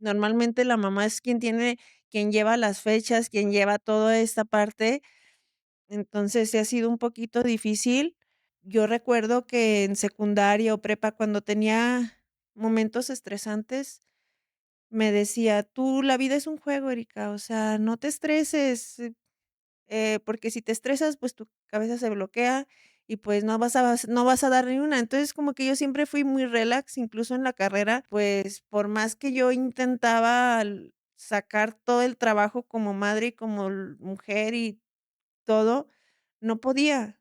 Normalmente la mamá es quien lleva las fechas, quien lleva toda esta parte, entonces sí ha sido un poquito difícil. Yo recuerdo que en secundaria o prepa, cuando tenía momentos estresantes, me decía: "Tú, la vida es un juego, Erika, o sea, no te estreses". Porque si te estresas, pues, tu cabeza se bloquea y, pues, no vas a dar ni una. Entonces, como que yo siempre fui muy relax, incluso en la carrera, pues, por más que yo intentaba sacar todo el trabajo como madre y como mujer y todo, no podía.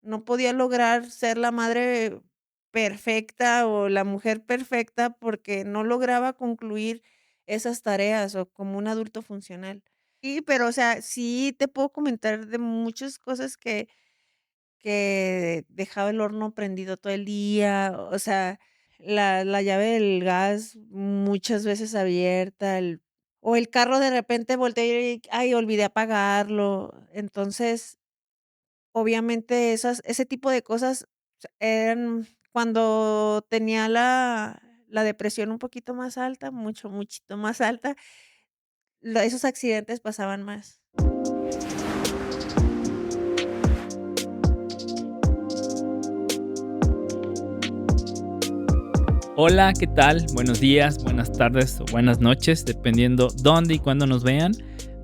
No podía lograr ser la madre perfecta o la mujer perfecta porque no lograba concluir esas tareas o como un adulto funcional. Sí, pero, o sea, sí te puedo comentar de muchas cosas que dejaba el horno prendido todo el día, o sea, la llave del gas muchas veces abierta, o el carro de repente volteé y, ay, olvidé apagarlo. Entonces, obviamente, ese tipo de cosas eran cuando tenía la depresión un poquito más alta, muchito más alta, esos accidentes pasaban más. Hola, ¿qué tal? Buenos días, buenas tardes o buenas noches, dependiendo dónde y cuándo nos vean.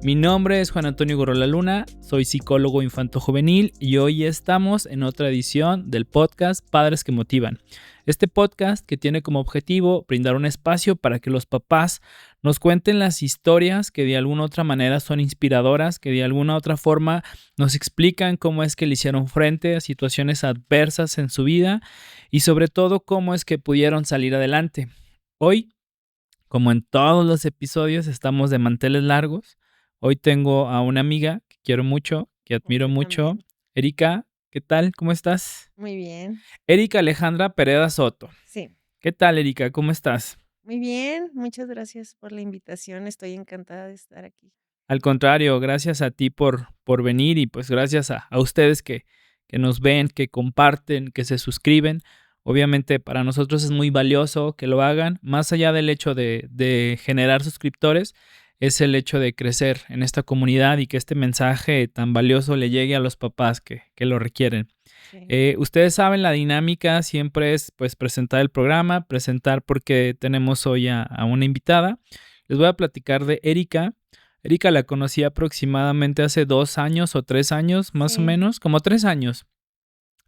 Mi nombre es Juan Antonio Gorola Luna, soy psicólogo infanto-juvenil y hoy estamos en otra edición del podcast Padres que Motivan. Este podcast que tiene como objetivo brindar un espacio para que los papás nos cuenten las historias que de alguna otra manera son inspiradoras, que de alguna otra forma nos explican cómo es que le hicieron frente a situaciones adversas en su vida y sobre todo cómo es que pudieron salir adelante. Hoy, como en todos los episodios, estamos de manteles largos. Hoy tengo a una amiga que quiero mucho, que admiro Yo mucho. también. Erika, ¿qué tal? ¿Cómo estás? Muy bien. Erika Alejandra Pereda Soto. Sí, ¿Qué tal, Erika? ¿Cómo estás? muy bien. Muchas gracias por la invitación. Estoy encantada de estar aquí. Al contrario, gracias a ti por venir y pues gracias a ustedes que nos ven, que comparten, que se suscriben. Obviamente para nosotros es muy valioso que lo hagan, más allá del hecho de generar suscriptores, es el hecho de crecer en esta comunidad y que este mensaje tan valioso le llegue a los papás que lo requieren. Sí. Ustedes saben, la dinámica siempre es pues presentar el programa, presentar porque tenemos hoy a una invitada. Les voy a platicar de Erika. Erika la conocí aproximadamente hace 2 años o 3 años, más o Sí. menos, como 3 años.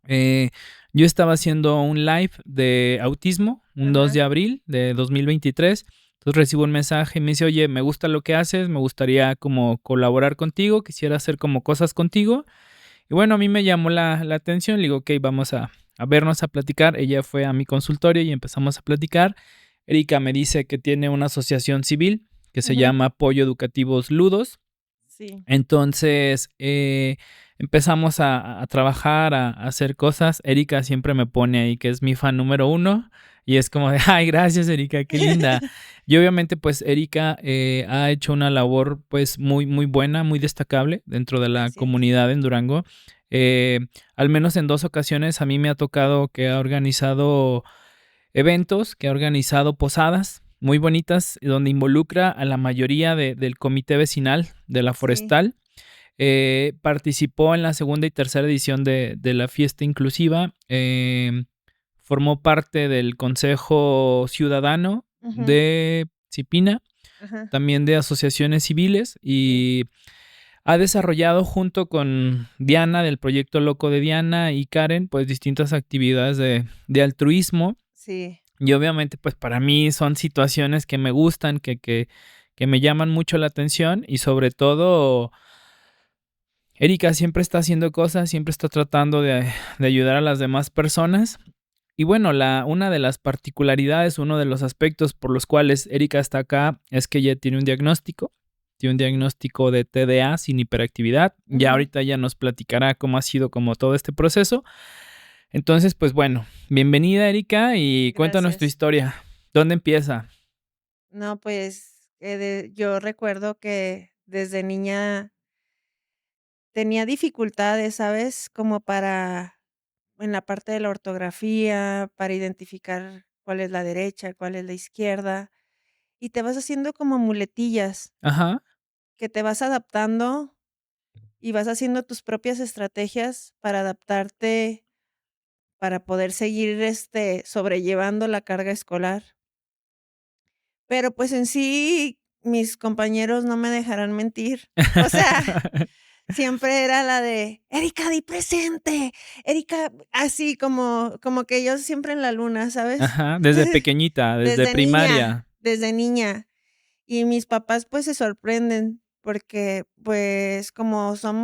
Eh, yo estaba haciendo un live de autismo, un 2 Ajá. de abril de 2023. Entonces recibo un mensaje y me dice, oye, me gusta lo que haces, me gustaría como colaborar contigo, quisiera hacer como cosas contigo. Y bueno, a mí me llamó la atención, le digo, ok, vamos a vernos a platicar. Ella fue a mi consultorio y empezamos a platicar. Erika me dice que tiene una asociación civil que se Ujú. llama Apoyo Educativos Ludos. Sí. Entonces empezamos a trabajar, a hacer cosas. Erika siempre me pone ahí que es mi fan número uno y es como de, ay, gracias Erika, qué linda. Y obviamente pues Erika ha hecho una labor pues muy, muy buena, muy destacable dentro de la Gracias. comunidad en Durango. Eh, Al menos en 2 ocasiones a mí me ha tocado que ha organizado eventos, que ha organizado posadas muy bonitas, donde involucra a la mayoría del comité vecinal de la Sí. forestal. Participó en la segunda y tercera edición de la fiesta inclusiva. Formó parte del Consejo Ciudadano Ujú. de Cipina, Ajá. también de asociaciones civiles Sí. y ha desarrollado junto con Diana del proyecto Loco de Diana y Karen pues distintas actividades de altruismo Sí. y obviamente, pues para mí son situaciones que me gustan, que me llaman mucho la atención y sobre todo, Erika siempre está haciendo cosas, siempre está tratando de ayudar a las demás personas. Y bueno, una de las particularidades, uno de los aspectos por los cuales Erika está acá es que ella tiene un diagnóstico de TDA sin hiperactividad. Ya Ujú. ahorita ella nos platicará cómo ha sido como todo este proceso. Entonces, pues bueno, bienvenida Erika y cuéntanos tu Gracias. historia. ¿Dónde empieza? No, pues, yo recuerdo que desde niña tenía dificultades, ¿sabes? Como para en la parte de la ortografía, para identificar cuál es la derecha, cuál es la izquierda. y te vas haciendo como muletillas, Ajá. que te vas adaptando y vas haciendo tus propias estrategias para adaptarte, para poder seguir, sobrellevando la carga escolar. Pero, pues, en sí, mis compañeros no me dejarán mentir. O sea, siempre era la de: "Erika, di presente, Erika", así como que yo siempre en la luna, ¿sabes? Ajá, desde pequeñita, desde primaria. Desde niña. Y mis papás, pues, se sorprenden porque, pues, como son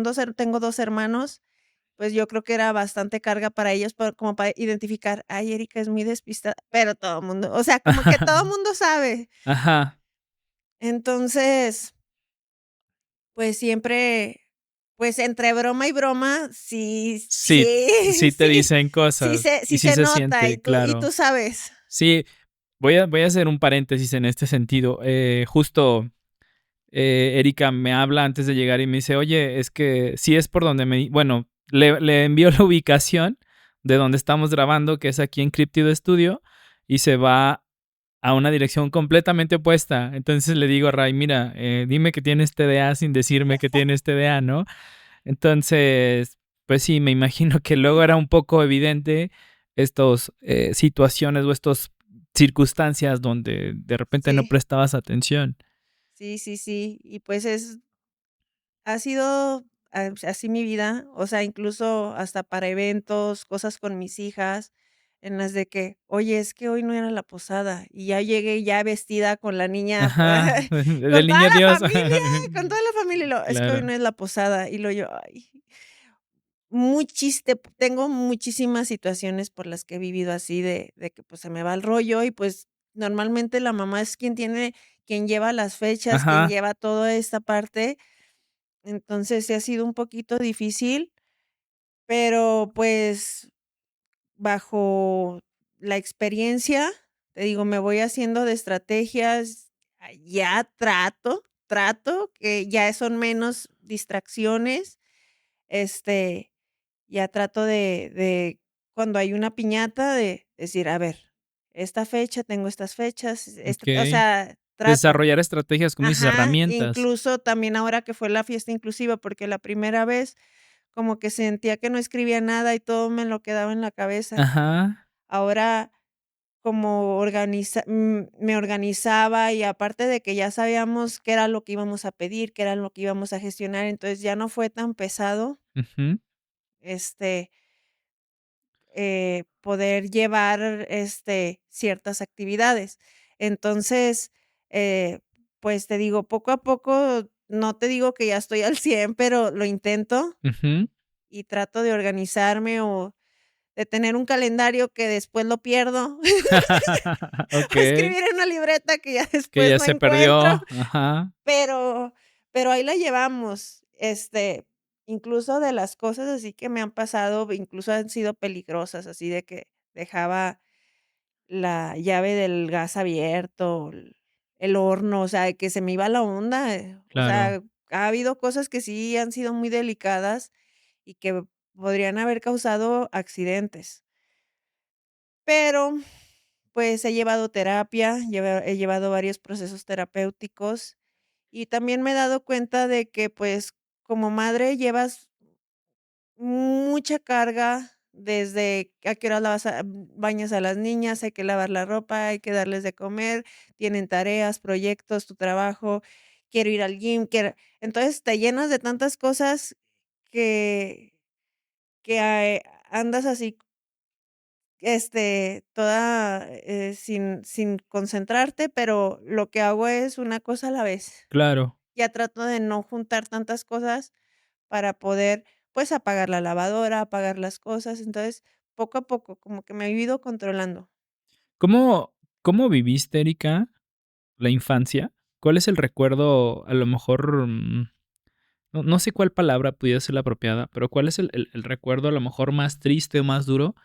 2 tengo 2 hermanos, pues, yo creo que era bastante carga para ellos, como para identificar: "Ay, Erika es muy despistada", pero todo mundo, o sea, como que todo mundo sabe. Ajá. Entonces, pues, siempre, pues, entre broma y broma, Sí, sí te sí, dicen cosas y sí sí se se nota, y siente, tú claro. sabes. Sí, voy a hacer un paréntesis en este sentido. Justo, Erika me habla antes de llegar y me dice: "Oye, es que sí es por donde me", bueno, le envío la ubicación de donde estamos grabando, que es aquí en Críptido Estudio, y se va a una dirección completamente opuesta. Entonces le digo a Ray: "Mira, dime que tienes TDA sin decirme que tienes TDA", ¿no? Entonces, pues sí, me imagino que luego era un poco evidente estos, situaciones o estos circunstancias donde de repente no Sí, prestabas atención. sí, sí, sí. Y, pues, ha sido, así mi vida, o sea, incluso hasta para eventos, cosas con mis hijas, en las de que: "Oye, es que hoy no era la posada", y ya llegué ya vestida con la niña, Ajá, con del toda niño la Dios. familia, con toda la familia, y luego: "Es que hoy Claro. no es la posada", y luego yo: "Ay". Tengo muchísimas situaciones por las que he vivido así de que, pues, se me va el rollo y, pues, normalmente la mamá es quien lleva las fechas, quien Ajá, lleva toda esta parte. Entonces, sí ha sido un poquito difícil, pero, pues, bajo la experiencia, te digo, me voy haciendo de estrategias, ya trato que ya son menos distracciones, este, ya trato de cuando hay una piñata, de decir: "A ver, esta fecha, tengo estas fechas", o okey. sea, trato. Desarrollar estrategias, como dices, Ajá, herramientas. incluso también ahora que fue la fiesta inclusiva, porque la primera vez como que sentía que no escribía nada y todo me lo quedaba en la cabeza. Ajá, Ahora, como me organizaba y aparte de que ya sabíamos qué era lo que íbamos a pedir, qué era lo que íbamos a gestionar, entonces ya no fue tan pesado, ujú, este, poder llevar, ciertas actividades. Entonces, eh, pues, te digo, poco a poco, no te digo que ya estoy al 100 pero lo intento ujú. y trato de organizarme o de tener un calendario que después lo pierdo, o Okey, escribir en una libreta que ya que después ya no se encuentro, perdió. Ajá, pero ahí la llevamos, incluso de las cosas así que me han pasado, incluso han sido peligrosas, así de que dejaba la llave del gas abierto, el horno, o sea, que se me iba la onda, o claro. sea, ha habido cosas que sí han sido muy delicadas y que podrían haber causado accidentes. Pero, pues, he llevado terapia, he llevado varios procesos terapéuticos y también me he dado cuenta de que, pues, como madre llevas mucha carga desde a qué hora bañas a las niñas, hay que lavar la ropa, hay que darles de comer, tienen tareas, proyectos, tu trabajo, quiero ir al gym, quiero entonces te llenas de tantas cosas que andas así, toda, sin concentrarte, pero lo que hago es una cosa a la vez. Claro. Ya trato de no juntar tantas cosas para poder, pues, apagar la lavadora, apagar las cosas. Entonces, poco a poco, como que me he ido controlando. ¿Cómo viviste, Erika, la infancia? ¿Cuál es el recuerdo, a lo mejor, no sé cuál palabra pudiera ser la apropiada, pero cuál es el recuerdo, a lo mejor, más triste o más duro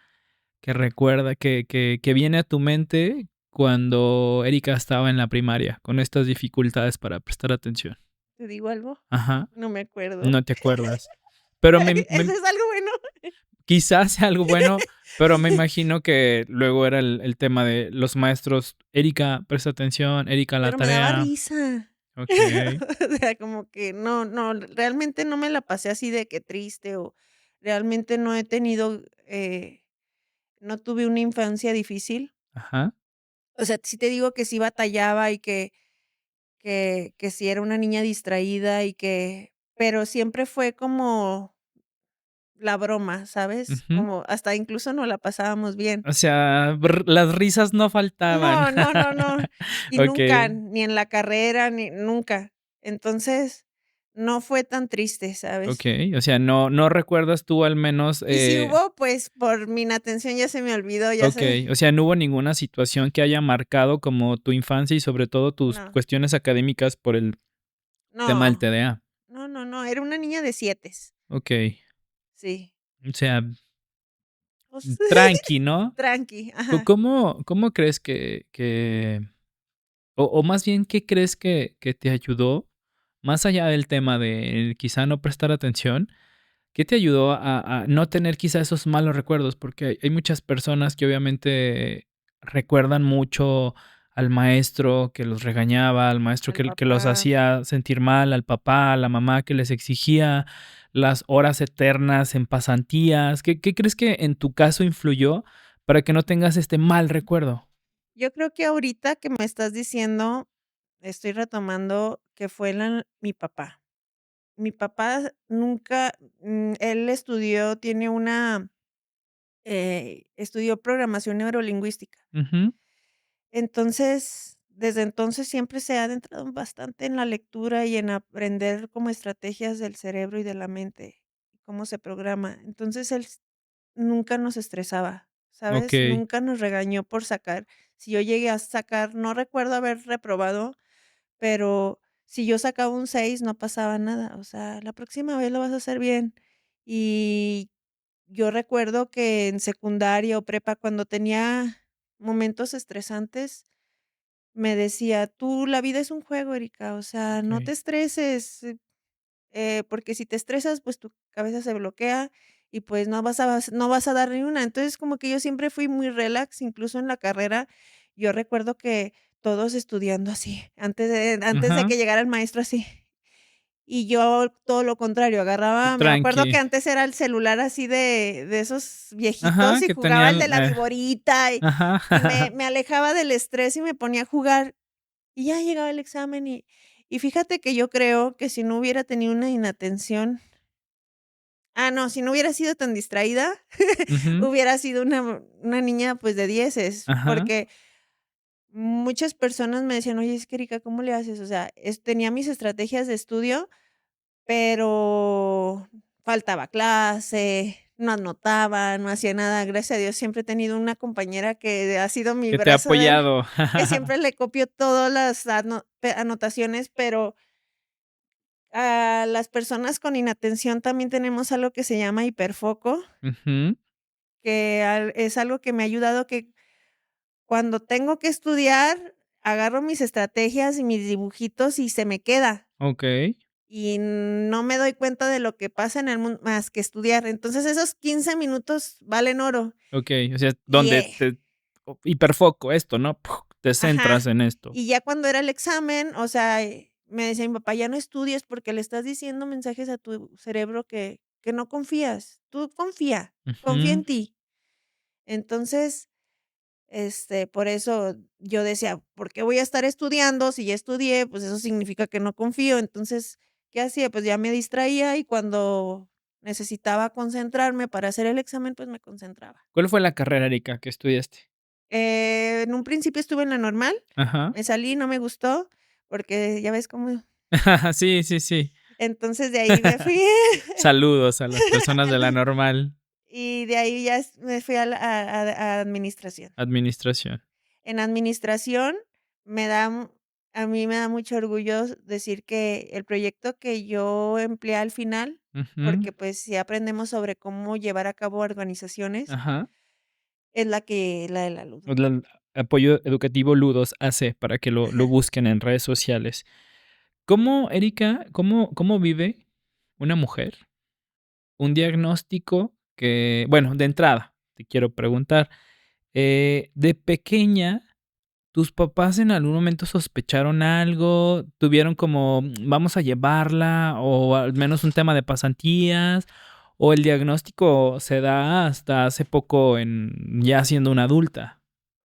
que recuerda que viene a tu mente cuando Erika estaba en la primaria, con estas dificultades para prestar atención? ¿Te digo algo? Ajá, No me acuerdo. no te acuerdas. Pero ¿Eso es algo bueno? quizás sea algo bueno, Pero me imagino que luego era el tema de los maestros: "Erika, presta atención, Erika, la Pero me daba tarea". risa. Okey. O sea, como que no, realmente no me la pasé así de que triste, o realmente no he tenido, no tuve una infancia difícil. Ajá. O sea, sí te digo que sí batallaba y que sí era una niña distraída y que pero siempre fue como la broma, ¿sabes? Ujú. Como hasta incluso nos la pasábamos bien. O sea, las risas no faltaban. No, y nunca, Okey, ni en la carrera, ni nunca. Entonces, no fue tan triste, ¿sabes? okey. O sea, no recuerdas tú al menos, Y si hubo, pues, por mi inatención ya se me olvidó, ya sé. okey, o sea, no hubo ninguna situación que haya marcado como tu infancia y sobre todo tus No, cuestiones académicas por el tema del no, TDA. no, era una niña de sietes. Okey. Sí. O sea, Pues, tranqui, ¿no? tranqui, ¿Co ajá. cómo crees que o más bien, qué crees que te ayudó, más allá del tema de quizá no prestar atención, qué te ayudó a no tener quizá esos malos recuerdos? Porque hay muchas personas que obviamente recuerdan mucho al maestro que los regañaba, al maestro Al que los papá. hacía sentir mal, al papá, a la mamá que les exigía las horas eternas en pasantías. ¿Qué crees que en tu caso influyó para que no tengas este mal recuerdo? Yo creo que ahorita que me estás diciendo, estoy retomando que fue mi papá. Mi papá nunca, él estudió, tiene una, estudió programación neurolingüística. Ujú, Entonces, desde entonces siempre se ha adentrado bastante en la lectura y en aprender como estrategias del cerebro y de la mente, cómo se programa. Entonces, nunca nos estresaba, ¿sabes? okey. Nunca nos regañó por sacar. Si yo llegué a sacar, no recuerdo haber reprobado, pero si yo sacaba un 6 no pasaba nada, o sea, la próxima vez lo vas a hacer bien. Y yo recuerdo que en secundaria o prepa, cuando tenía momentos estresantes, me decía: "Tú, la vida es un juego, Erika, o sea, no te Okey. estreses, porque si te estresas, pues tu cabeza se bloquea y pues no vas a dar ni una". Entonces, como que yo siempre fui muy relax, incluso en la carrera, yo recuerdo que todos estudiando así, antes de Ajá. que llegara el maestro así. Y yo todo lo contrario, agarraba me acuerdo que Tranqui. antes era el celular así de esos Ajá, viejitos y que jugaba el de tenían, la viborita ajá. y me alejaba del estrés y me ponía a jugar, y ya llegaba el examen y fíjate que yo creo que si no hubiera tenido una inatención no, si no hubiera sido tan distraída, Ujú. hubiera sido una niña, pues, de dieces, Ajá. porque muchas personas me decían: "Oye, es que Erika, ¿cómo le haces?". O sea, tenía mis estrategias de estudio, pero faltaba clase, no anotaba, no hacía nada. Gracias a Dios siempre he tenido una compañera que ha sido mi Que te ha brazo de apoyado. que siempre le copio todas las anotaciones, pero a las personas con inatención también tenemos algo que se llama hiperfoco, Ujú. que es algo que me ha ayudado que cuando tengo que estudiar, agarro mis estrategias y mis dibujitos y se me queda. Okey, Y no me doy cuenta de lo que pasa en el mundo más que estudiar. Entonces, esos 15 minutos valen oro. okey. O sea, Y, donde te hiperfoco esto, ¿no? Te centras ajá, en esto. y ya cuando era el examen, o sea, me decía mi papá: "Ya no estudies porque le estás diciendo mensajes a tu cerebro que no confías. Tú confía Ujú. en ti". Entonces, por eso yo decía: "¿Por qué voy a estar estudiando? Si ya estudié, pues eso significa que no confío". Entonces, ¿qué hacía? Pues ya me distraía y cuando necesitaba concentrarme para hacer el examen, pues me concentraba. ¿Cuál fue la carrera, Erika, que estudiaste? En un principio estuve en la normal, Ajá. me salí, no me gustó, porque ya ves cómo Sí, sí, sí. entonces de ahí me fui Saludos a las personas de la al normal y de ahí ya me fui a administración. administración. En administración me da m a mí me da mucho orgullo decir que el proyecto que yo empleé al final, Ujú. porque, pues, sí aprendemos sobre cómo llevar a cabo organizaciones, Ajá. es la de la Ludo. El apoyo educativo Ludos AC para que lo busquen en redes sociales. ¿Cómo, Erika, cómo vive una mujer un diagnóstico que, bueno, de entrada? te quiero preguntar, de pequeña, ¿tus papás en algún momento sospecharon algo? ¿Tuvieron como, vamos a llevarla, o al menos un tema de pasantías, o el diagnóstico se da hasta hace poco en ya siendo una adulta?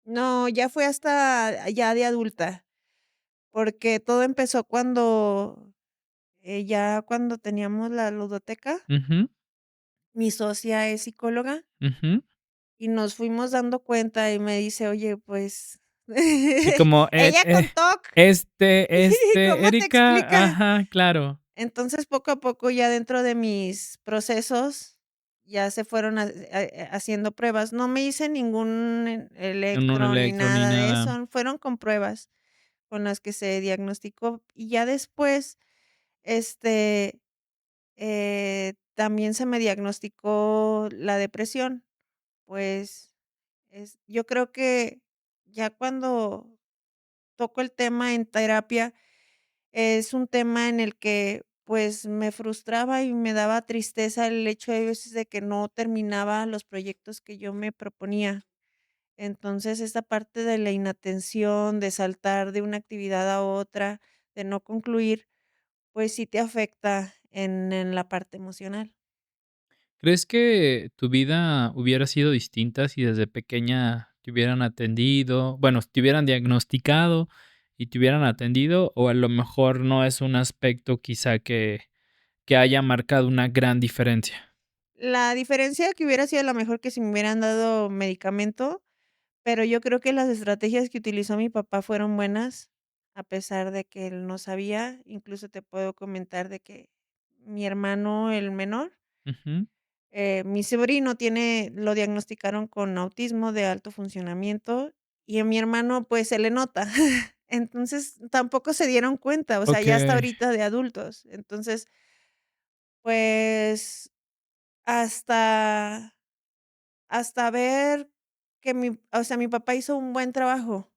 No, ya fue hasta ya de adulta, porque todo empezó cuando, ya cuando teníamos la ludoteca, Ujú, mi socia es psicóloga ujú. y nos fuimos dando cuenta y me dice: "Oye, pues", Sí, como, ella con TOC, ¿cómo te Erika, explica? ajá, claro. Entonces, poco a poco, ya dentro de mis procesos, ya se fueron haciendo pruebas. No me hice ningún En un electro ni electro ni nada de nada. eso, fueron con pruebas con las que se diagnosticó. Y ya después, este, también se me diagnosticó la depresión. Pues, yo creo que ya cuando toco el tema en terapia, es un tema en el que, pues, me frustraba y me daba tristeza el hecho de veces de que no terminaba los proyectos que yo me proponía. Entonces, esta parte de la inatención, de saltar de una actividad a otra, de no concluir, pues sí te afecta en la parte emocional. ¿Crees que tu vida hubiera sido distinta si desde pequeña te hubieran atendido? Bueno, te hubieran diagnosticado y te hubieran atendido, o a lo mejor no es un aspecto quizá que haya marcado una gran diferencia. La diferencia que hubiera sido a la mejor que si me hubieran dado medicamento. Pero yo creo que las estrategias que utilizó mi papá fueron buenas, a pesar de que él no sabía. Incluso te puedo comentar de que mi hermano, el menor, Ujú. mi sobrino lo diagnosticaron con autismo de alto funcionamiento y a mi hermano, pues, se le nota. Entonces, tampoco se dieron cuenta, o sea, ya hasta Okey, ahorita de adultos. Entonces, pues, hasta hasta ver que mi papá hizo un buen trabajo.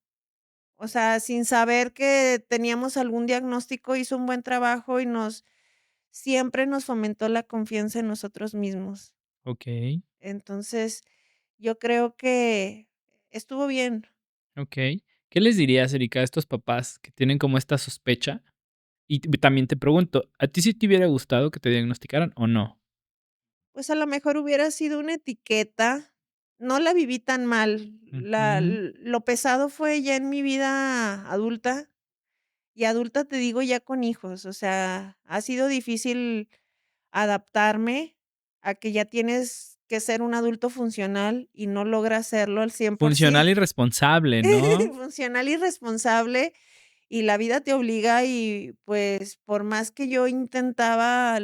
O sea, sin saber que teníamos algún diagnóstico, hizo un buen trabajo y siempre nos fomentó la confianza en nosotros mismos. okey, Entonces, yo creo que estuvo bien. okey. ¿Qué les dirías, Erika, a estos papás que tienen como esta sospecha? Y también te pregunto, ¿a ti sí te hubiera gustado que te diagnosticaran o no? Pues, a lo mejor hubiera sido una etiqueta, no la viví tan mal. Ujú. Lo pesado fue ya en mi vida adulta, y adulta te digo ya con hijos, o sea, ha sido difícil adaptarme a que ya tienes que ser un adulto funcional y no logras serlo al 100%. Funcional y responsable, ¿no? Funcional y responsable, y la vida te obliga y, pues, por más que yo intentaba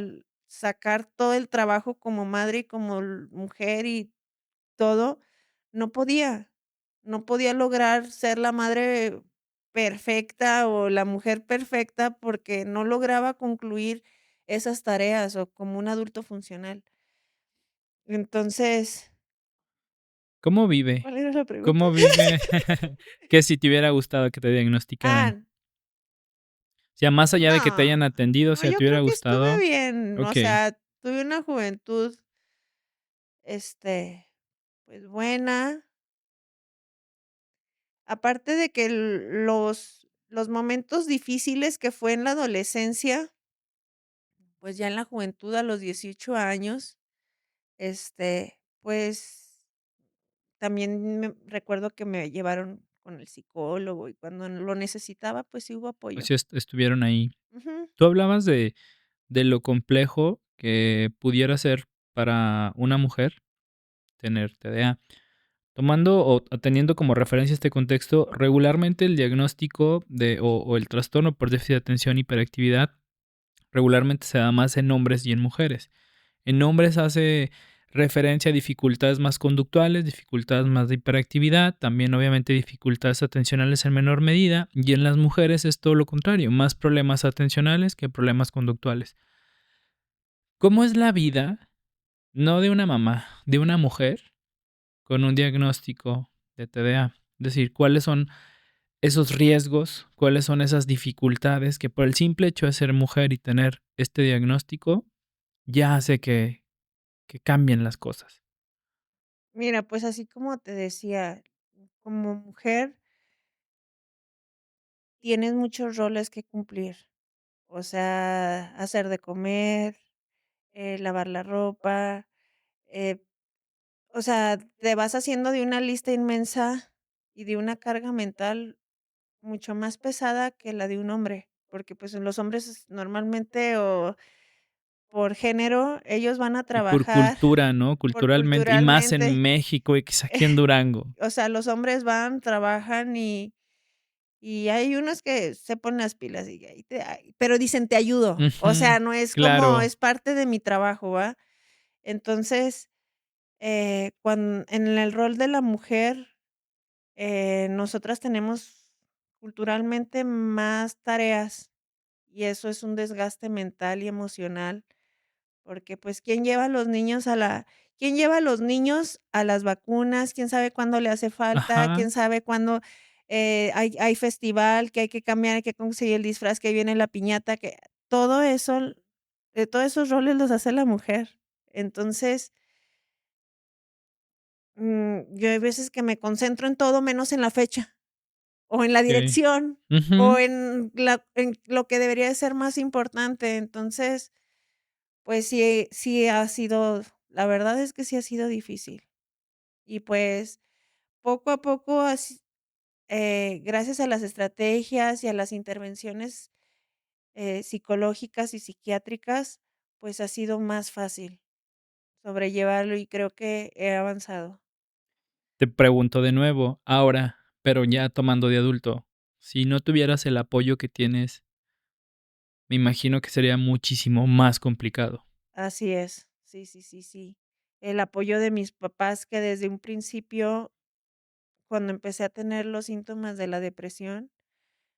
sacar todo el trabajo como madre y como mujer y todo, no podía. No podía lograr ser la madre perfecta o la mujer perfecta porque no lograba concluir esas tareas o como un adulto funcional. Entonces, ¿Cómo vive? ¿cuál era la pregunta? ¿Cómo vive? Que si te hubiera gustado que te diagnosticaran. Ah, O sea, más allá de que te no, hayan atendido, o no, sea, yo ¿te hubiera creo que estuve gustado? bien, o Okey, sea, tuve una juventud, este, pues, buena. Aparte de que los momentos difíciles que fue en la adolescencia, pues, ya en la juventud a los 18 años, pues, también me recuerdo que me llevaron con el psicólogo y cuando lo necesitaba, pues, sí hubo o apoyo. sea, estuvieron ahí. Ujú. Tú hablabas de lo complejo que pudiera ser para una mujer tener TDA. Tomando o teniendo como referencia este contexto, regularmente el diagnóstico o el trastorno por déficit de atención, hiperactividad, regularmente se da más en hombres y en mujeres. En hombres hace referencia a dificultades más conductuales, dificultades más de hiperactividad, también obviamente dificultades atencionales en menor medida, y en las mujeres es todo lo contrario, más problemas atencionales que problemas conductuales. ¿Cómo es la vida, no de una mamá, de una mujer con un diagnóstico de TDA? Es decir, ¿cuáles son esos riesgos? ¿Cuáles son esas dificultades que por el simple hecho de ser mujer y tener este diagnóstico ya hace que cambien las cosas? Mira, pues, así como te decía, como mujer tienes muchos roles que cumplir, o sea, hacer de comer, lavar la ropa, eh, o sea, te vas haciendo de una lista inmensa y de una carga mental mucho más pesada que la de un hombre, porque, pues, los hombres normalmente, o por género, ellos van a Y por trabajar cultura, ¿no? por Culturalmente, y más en culturalmente, México, y que aquí en Durango. o sea, los hombres van, trabajan y hay unos que se ponen las pilas y ahí pero dicen: "Te ayudo", o Ujú, sea, no es como claro. es parte de mi trabajo, ¿va? Entonces, en el rol de la mujer, nosotras tenemos culturalmente más tareas, y eso es un desgaste mental y emocional, porque, pues, ¿quién lleva a los niños a las vacunas? ¿Quién sabe cuándo le hace falta? Ajá. ¿Quién sabe cuándo, hay festival, que hay que cambiar, hay que conseguir el disfraz, que viene la piñata? Que todo eso, todos esos roles los hace la mujer. Entonces, yo hay veces que me concentro en todo menos en la fecha, o en la Okey. dirección, o Ujú. en lo que debería de ser más importante. Entonces, pues sí ha sido, la verdad es que sí ha sido difícil. Y, pues, poco a poco, gracias a las estrategias y a las intervenciones, psicológicas y psiquiátricas, pues, ha sido más fácil sobrellevarlo y creo que he avanzado. Te pregunto de nuevo, ahora, pero ya tomando de adulto, si no tuvieras el apoyo que tienes, me imagino que sería muchísimo más complicado. Así es. Sí, sí, sí, sí. El apoyo de mis papás, que desde un principio, cuando empecé a tener los síntomas de la depresión,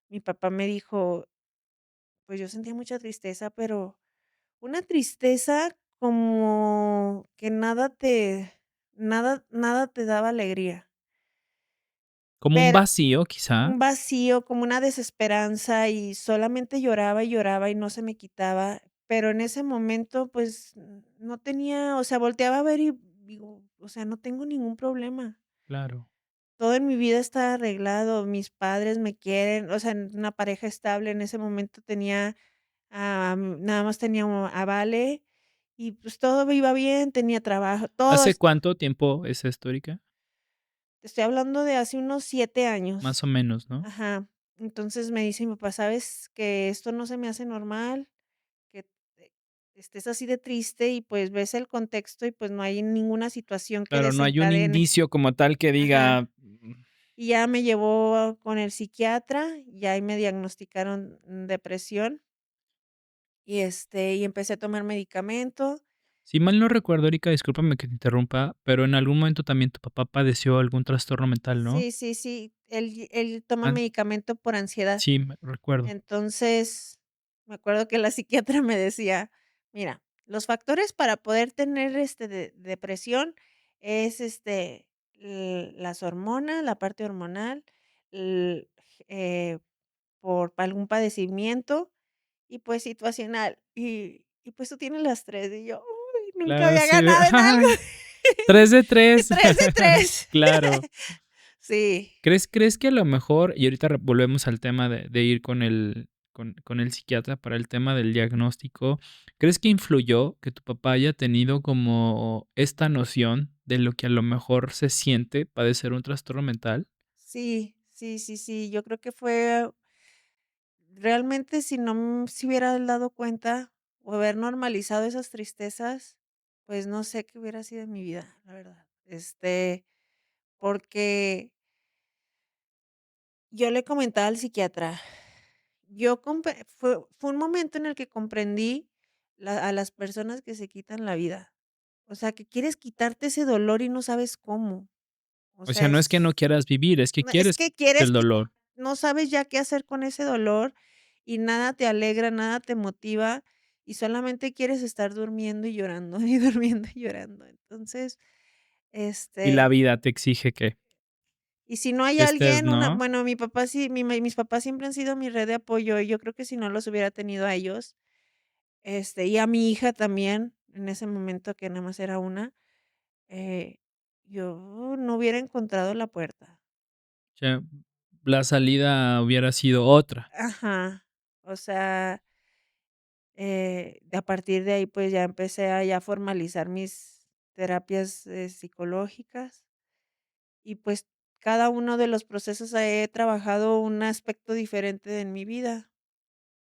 mi papá me dijo, pues, yo sentía mucha tristeza, pero una tristeza como que nada te daba alegría. ¿Como un Pero vacío, quizá? un vacío, como una desesperanza, y solamente lloraba y lloraba y no se me quitaba, pero en ese momento, pues, no tenía, o sea, volteaba a ver y digo, o sea, no tengo ningún problema. Claro. Todo en mi vida está arreglado, mis padres me quieren, o sea, una pareja estable, en ese momento tenía, nada más tenía a Vale y, pues, todo iba bien, tenía trabajo, todo ¿Hace es cuánto tiempo es esto, Erika? te estoy hablando de hace unos 7 años. Más o menos, ¿no? Ajá. Entonces me dice mi papá: "¿Sabes que esto no se me hace normal? Que te estés así de triste y, pues, ves el contexto y, pues, no hay ninguna situación que Claro, no hay un desencadene". indicio como tal que Ajá. diga Y ya me llevó con el psiquiatra, y ahí me diagnosticaron depresión, y empecé a tomar medicamento. si mal no recuerdo, Erika, discúlpame que te interrumpa, pero en algún momento también tu papá padeció algún trastorno mental, ¿no? Sí, sí, sí, él toma An medicamento por ansiedad. sí, me recuerdo. Entonces, me acuerdo que la psiquiatra me decía: "Mira, los factores para poder tener, depresión es, las hormonas, la parte hormonal, l eh, por algún padecimiento y, pues, situacional. Y, pues, tú tienes las 3". Y yo: "Uy, nunca Claro, había así de ganado en algo". ay, 3 de Y 3. 3 de 3. Claro. Sí, ¿Crees que a lo mejor, y ahorita volvemos al tema de ir con el psiquiatra para el tema del diagnóstico, crees que influyó que tu papá haya tenido como esta noción de lo que a lo mejor se siente padecer un trastorno mental? sí, sí, sí, sí, yo creo que fue realmente si no se hubiera él dado cuenta o haber normalizado esas tristezas, pues no sé qué hubiera sido de mi vida, la verdad. Porque yo le comentaba al psiquiatra, fue un momento en el que comprendí a las personas que se quitan la vida. O sea, que quieres quitarte ese dolor y no sabes cómo. O O sea, sea, no es que no quieras vivir, es que no, es quieres que quitarte quieres el dolor. no sabes ya qué hacer con ese dolor y nada te alegra, nada te motiva y solamente quieres estar durmiendo y llorando y durmiendo y llorando. Entonces, Y la este, vida te exige y si no hay que estés, alguien, ¿no? bueno, mi papá sí, mis papás siempre han sido mi red de apoyo y yo creo que si no los hubiera tenido a ellos, y a mi hija también, en ese momento que nada más era una, eh, yo no hubiera encontrado la puerta. O sea, la salida hubiera sido otra. Ajá. O sea, a partir de ahí, pues, ya empecé a ya formalizar mis terapias, psicológicas y, pues, cada uno de los procesos he trabajado un aspecto diferente en mi vida.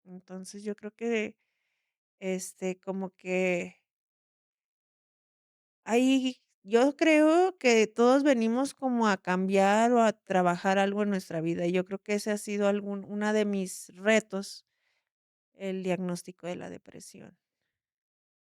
Entonces, yo creo que, como que yo creo que todos venimos como a cambiar o a trabajar algo en nuestra vida, y yo creo que ese ha sido una de mis retos, el diagnóstico de la depresión.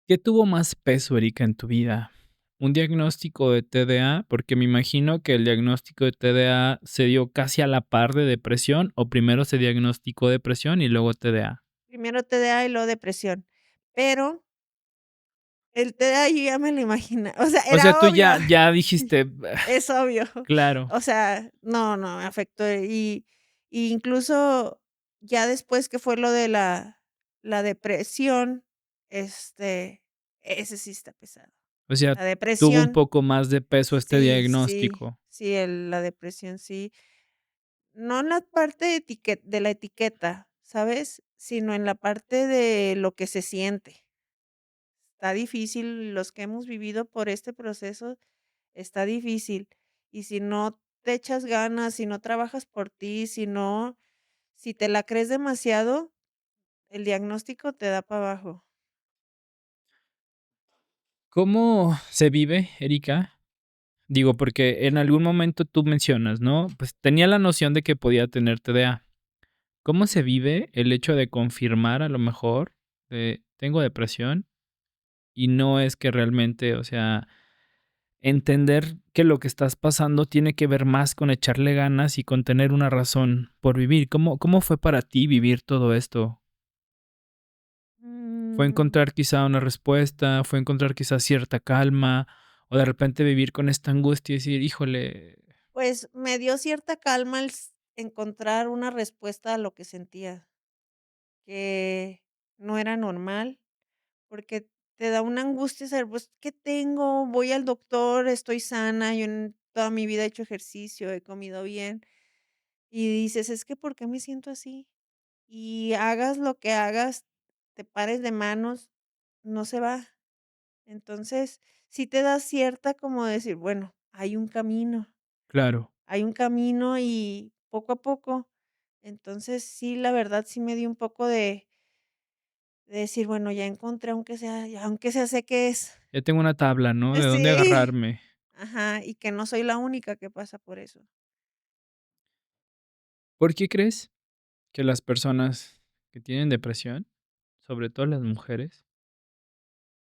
¿Qué tuvo más peso, Erika, en tu vida? ¿Un diagnóstico de TDA? Porque me imagino que el diagnóstico de TDA se dio casi a la par de depresión, o primero se diagnosticó depresión y luego TDA. Primero TDA y luego depresión, pero el TDA yo ya me lo imagina, o sea, O sea, era tú obvio. ya dijiste, Es obvio. claro. O sea, no, me afectó, y incluso ya después que fue lo de la depresión, este, ese sí está pesado. O sea, La tuvo un depresión, poco más de peso este sí, diagnóstico. sí, la depresión sí. No en la parte de la etiqueta, ¿sabes? Sino en la parte de lo que se siente. Está difícil, los que hemos vivido por este proceso, está difícil. Y si no te echas ganas, si no trabajas por ti, si te la crees demasiado, el diagnóstico te da para abajo. ¿Cómo se vive, Erika? Digo, porque en algún momento tú mencionas, ¿no? Pues tenía la noción de que podía tener TDA. ¿Cómo se vive el hecho de confirmar a lo mejor de tengo depresión y no es que realmente, o sea, entender que lo que estás pasando tiene que ver más con echarle ganas y con tener una razón por vivir? ¿Cómo fue para ti vivir todo esto? ¿Fue Mm, encontrar quizá una respuesta? ¿Fue encontrar quizá cierta calma? ¿O de repente vivir con esta angustia y decir, híjole, pues me dio cierta calma encontrar una respuesta a lo que sentía, que no era normal, porque te da una angustia saber, pues, ¿qué tengo? Voy al doctor, estoy sana, yo en toda mi vida he hecho ejercicio, he comido bien, y dices: "Es que, ¿por qué me siento así?". Y hagas lo que hagas, te pares de manos, no se va. Entonces, sí te da cierta como decir, bueno, claro? hay un camino y poco a poco. Entonces, sí, la verdad sí me dio un poco de decir, bueno, ya encontré, aunque sea sé qué es. Ya tengo una tabla, ¿no? De dónde Sí, agarrarme. ajá, y que no soy la única que pasa por eso. ¿Por qué crees que las personas que tienen depresión, sobre todo las mujeres,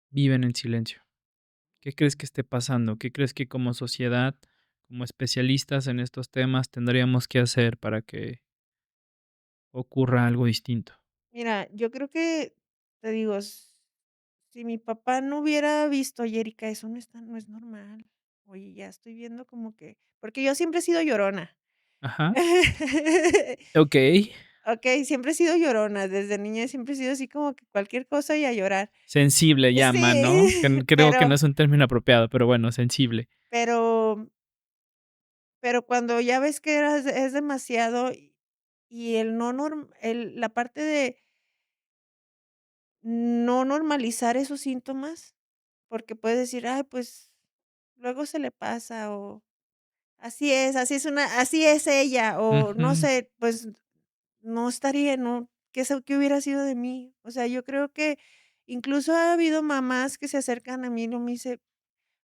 viven en silencio? ¿Qué crees que esté pasando? ¿Qué crees que como sociedad, como especialistas en estos temas, tendríamos que hacer para que ocurra algo distinto? Mira, yo creo que, te digo, si mi papá no hubiera visto: "Oye, Erika, eso no es normal. Oye, ya estoy viendo como que", porque yo siempre he sido llorona. Ajá, okey. Okey, siempre he sido llorona, desde niña siempre he sido así como que cualquier cosa y a llorar. Sensible llaman, ¿no? Que Sí, creo que no es un término apropiado, pero bueno, sensible. pero pero cuando ya ves que es demasiado y el no norm el la parte de no normalizar esos síntomas, porque puedes decir: "Ay, pues, luego se le pasa", o así es ella", o no Ujú, sé, pues, no estaría, no, qué hubiera sido de mí? O sea, yo creo que incluso ha habido mamás que se acercan a mí, y no me dice: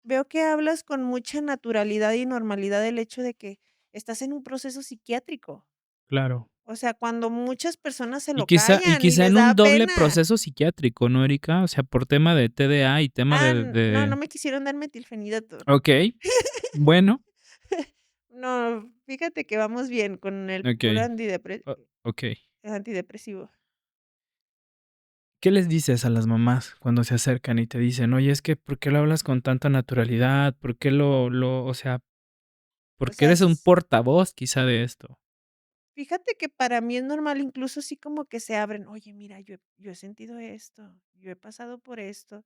"Veo que hablas con mucha naturalidad y normalidad del hecho de que estás en un proceso psiquiátrico". claro. O sea, cuando muchas personas se Y lo quizá callan y quizá les en da un doble pena. proceso psiquiátrico, ¿no, Erika? O sea, por tema de TDA y tema No de me quisieron dar metilfenidato. okey, bueno, No, fíjate que vamos bien con el puro okey, okey. antidepresivo. ¿Qué les dices a las mamás cuando se acercan y te dicen: "Oye, es que, ¿por qué lo hablas con tanta naturalidad? ¿Por qué o sea, O porque sea, eres un portavoz quizá de esto?". fíjate que para mí es normal, incluso así como que se abren: "Oye, mira, yo he sentido esto, yo he pasado por esto".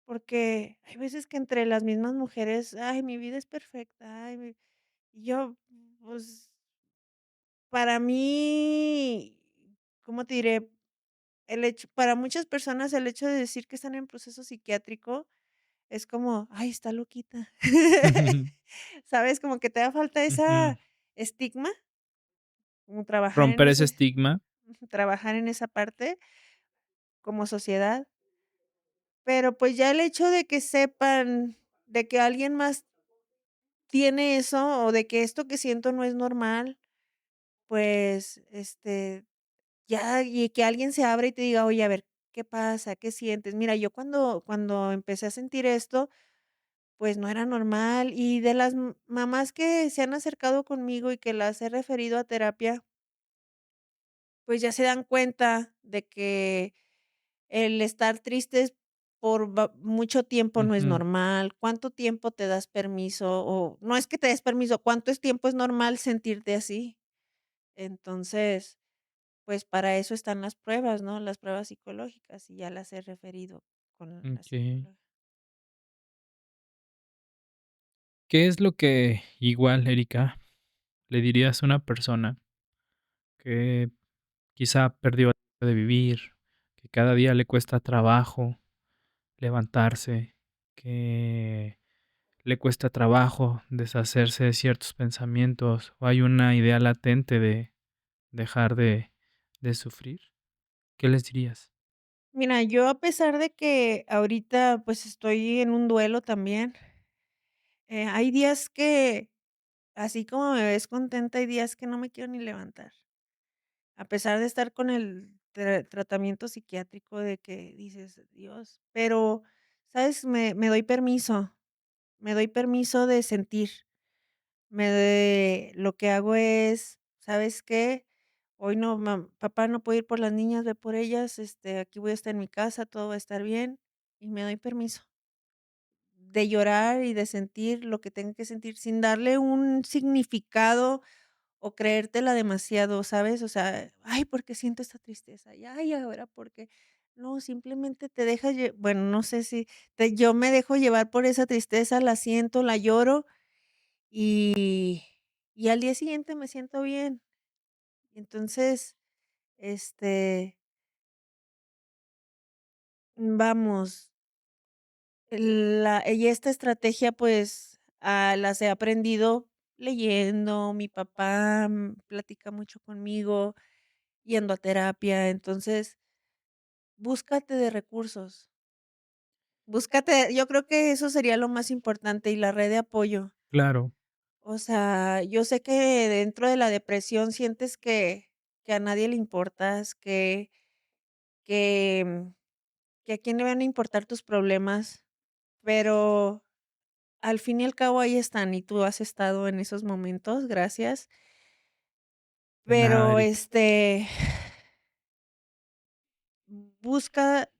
porque hay veces que entre las mismas mujeres, ay, mi vida es perfecta, ay, y yo, pues, para mí, ¿cómo te diré? El hecho para muchas personas, el hecho de decir que están en proceso psiquiátrico es como: "Ay, está loquita". ¿Sabes? Como que te da falta Ujú. esa estigma, como Romper ese estigma. trabajar en esa parte como sociedad, pero, pues, ya el hecho de que sepan de que alguien más tiene eso, o de que esto que siento no es normal, pues, ya, y que alguien se abra y te diga: "Oye, a ver, ¿qué pasa? ¿Qué sientes?". Mira, yo cuando empecé a sentir esto, pues, no era normal, y de las mamás que se han acercado conmigo y que las he referido a terapia, pues, ya se dan cuenta de que el estar tristes por mucho tiempo no es Ujú. normal. ¿Cuánto tiempo te das permiso? O no es que te des permiso, ¿cuánto es tiempo es normal sentirte así? Entonces, pues, para eso están las pruebas, ¿no? Las pruebas psicológicas, y ya las he referido con la Okey. psicóloga. ¿Qué es lo que igual, Erika, le dirías a una persona que quizá perdió de vivir, que cada día le cuesta trabajo levantarse, que le cuesta trabajo deshacerse de ciertos pensamientos, o hay una idea latente de dejar de sufrir? ¿Qué les dirías? Mira, yo a pesar de que ahorita, pues, estoy en un duelo también, hay días que, así como me ves contenta, hay días que no me quiero ni levantar. A pesar de estar con el tratamiento psiquiátrico de que dices: "Dios", pero, ¿sabes? Me doy permiso de sentir. Lo que hago es, ¿sabes qué? Hoy no, papá no puede ir por las niñas, ve por ellas, aquí voy a estar en mi casa, todo va a estar bien, y me doy permiso de llorar y de sentir lo que tenga que sentir sin darle un significado o creértela demasiado, ¿sabes? O sea, ay, ¿por qué siento esta tristeza? Y ay, ahora, ¿por qué? No, simplemente te dejas, bueno, no sé si yo me dejo llevar por esa tristeza, la siento, la lloro y, y al día siguiente me siento bien. Entonces, este, vamos, y esta estrategia, pues, las he aprendido leyendo, mi papá platica mucho conmigo, yendo a terapia, entonces, búscate de recursos, yo creo que eso sería lo más importante y la red de apoyo. Claro, O sea, yo sé que dentro de la depresión sientes que a nadie le importas, que, que a quién le van a importar tus problemas, pero al fin y al cabo ahí están y tú has estado en esos momentos, gracias. de nada, Pero, Erika. busca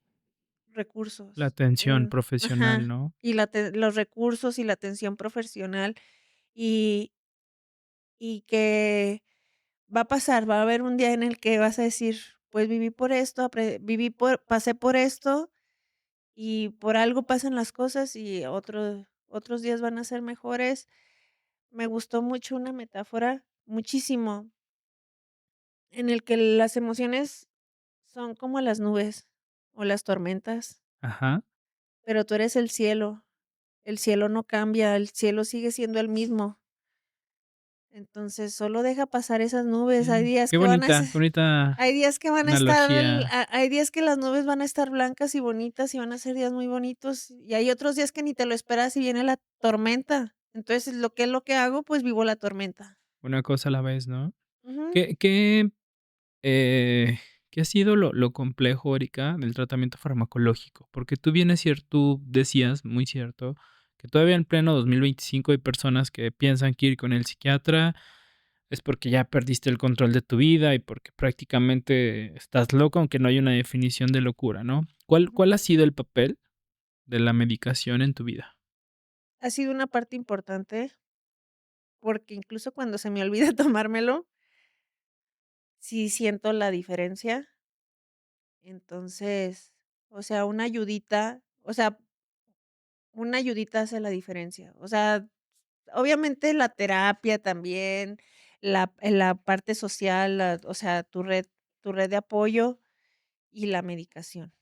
La recursos, atención profesional, ajá, ¿no? y los recursos y la atención profesional, y que va a pasar, va a haber un día en el que vas a decir: "Pues viví por esto, pasé por esto, y por algo pasan las cosas, y otros días van a ser mejores". Me gustó mucho una metáfora, muchísimo, en el que las emociones son como las nubes o las tormentas, Ajá. pero tú eres el cielo. El cielo no cambia, el cielo sigue siendo el mismo. Entonces, solo deja pasar esas nubes. Qué bonita, qué bonita Hay días que van a estar analogía. hay días que las nubes van a estar blancas y bonitas y van a ser días muy bonitos, y hay otros días que ni te lo esperas y viene la tormenta. Entonces, ¿qué es lo que hago? Pues vivo la tormenta. Una cosa a la vez, ¿no? Ujú. ¿Qué, eh, qué ha sido lo complejo, Erika, del tratamiento farmacológico? Porque tú decías, muy cierto, que todavía en pleno 2025 hay personas que piensan que ir con el psiquiatra es porque ya perdiste el control de tu vida y porque prácticamente estás loco, aunque no hay una definición de locura, ¿no? ¿Cuál ha sido el papel de la medicación en tu vida? Ha sido una parte importante, porque incluso cuando se me olvida tomármelo, sí siento la diferencia. Entonces, o sea, una ayudita, o sea, una ayudita hace la diferencia. O sea, obviamente la terapia también, la parte social, o sea, tu red de apoyo y la medicación.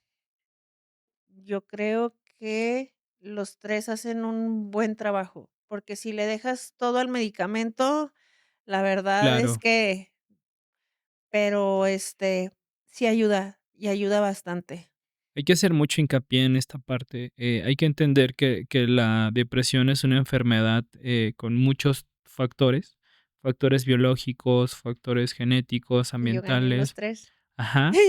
Yo creo que los 3 hacen un buen trabajo, porque si le dejas todo al medicamento, la verdad es Claro. que pero, sí ayuda, y ayuda bastante. Hay que hacer mucho hincapié en esta parte. Hay que entender que la depresión es una enfermedad, con muchos factores, factores biológicos, factores genéticos, Y yo gané los ambientales. 3. Ajá.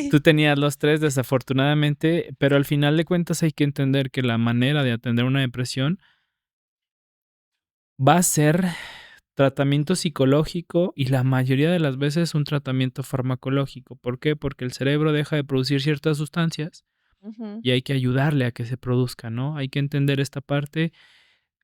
Tú tenías los 3 desafortunadamente, pero al final de cuentas hay que entender que la manera de atender una depresión va a ser tratamiento psicológico y la mayoría de las veces un tratamiento farmacológico. ¿Por qué? Porque el cerebro deja de producir ciertas sustancias Ujú. y hay que ayudarle a que se produzca, ¿no? Hay que entender esta parte.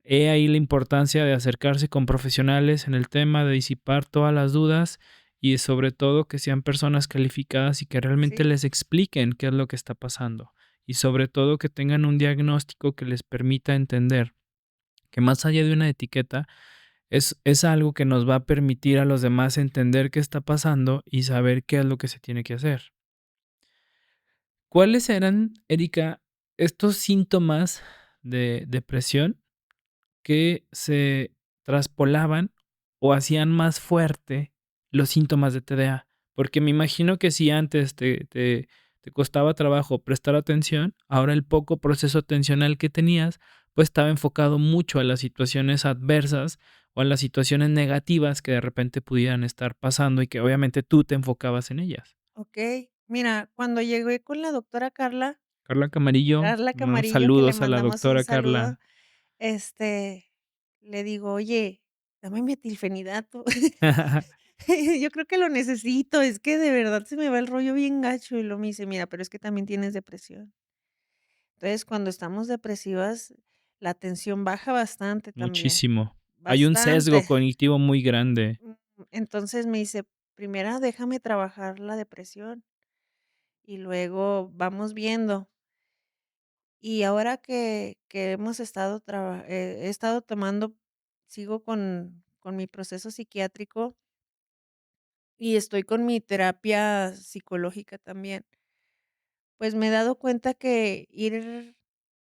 He ahí la importancia de acercarse con profesionales en el tema, de disipar todas las dudas y sobre todo que sean personas calificadas y que realmente Sí, les expliquen qué es lo que está pasando. Y sobre todo que tengan un diagnóstico que les permita entender que más allá de una etiqueta, es algo que nos va a permitir a los demás entender qué está pasando y saber qué es lo que se tiene que hacer. ¿Cuáles eran, Erika, estos síntomas de depresión que se traspolaban o hacían más fuerte los síntomas de TDA? Porque me imagino que si antes te costaba trabajo prestar atención, ahora el poco proceso atencional que tenías, pues estaba enfocado mucho a las situaciones adversas o a las situaciones negativas que de repente pudieran estar pasando y que obviamente tú te enfocabas en ellas. okey. Mira, cuando llegué con la doctora Carla Camarillo, Carla unos Camarillo, que le saludos a la mandamos un doctora saludo, Carla. este, le digo: "Oye, dame metilfenidato". Yo creo que lo necesito, es que de verdad se me va el rollo bien gacho, y luego me dice: "Mira, pero es que también tienes depresión". Entonces, cuando estamos depresivas, la atención baja bastante también, Muchísimo. Hay un sesgo bastante. cognitivo muy grande. Entonces me dice: "Primera déjame trabajar la depresión, y luego vamos viendo". Y ahora que hemos estado he estado tomando sigo con mi proceso psiquiátrico y estoy con mi terapia psicológica también. Pues, me he dado cuenta que ir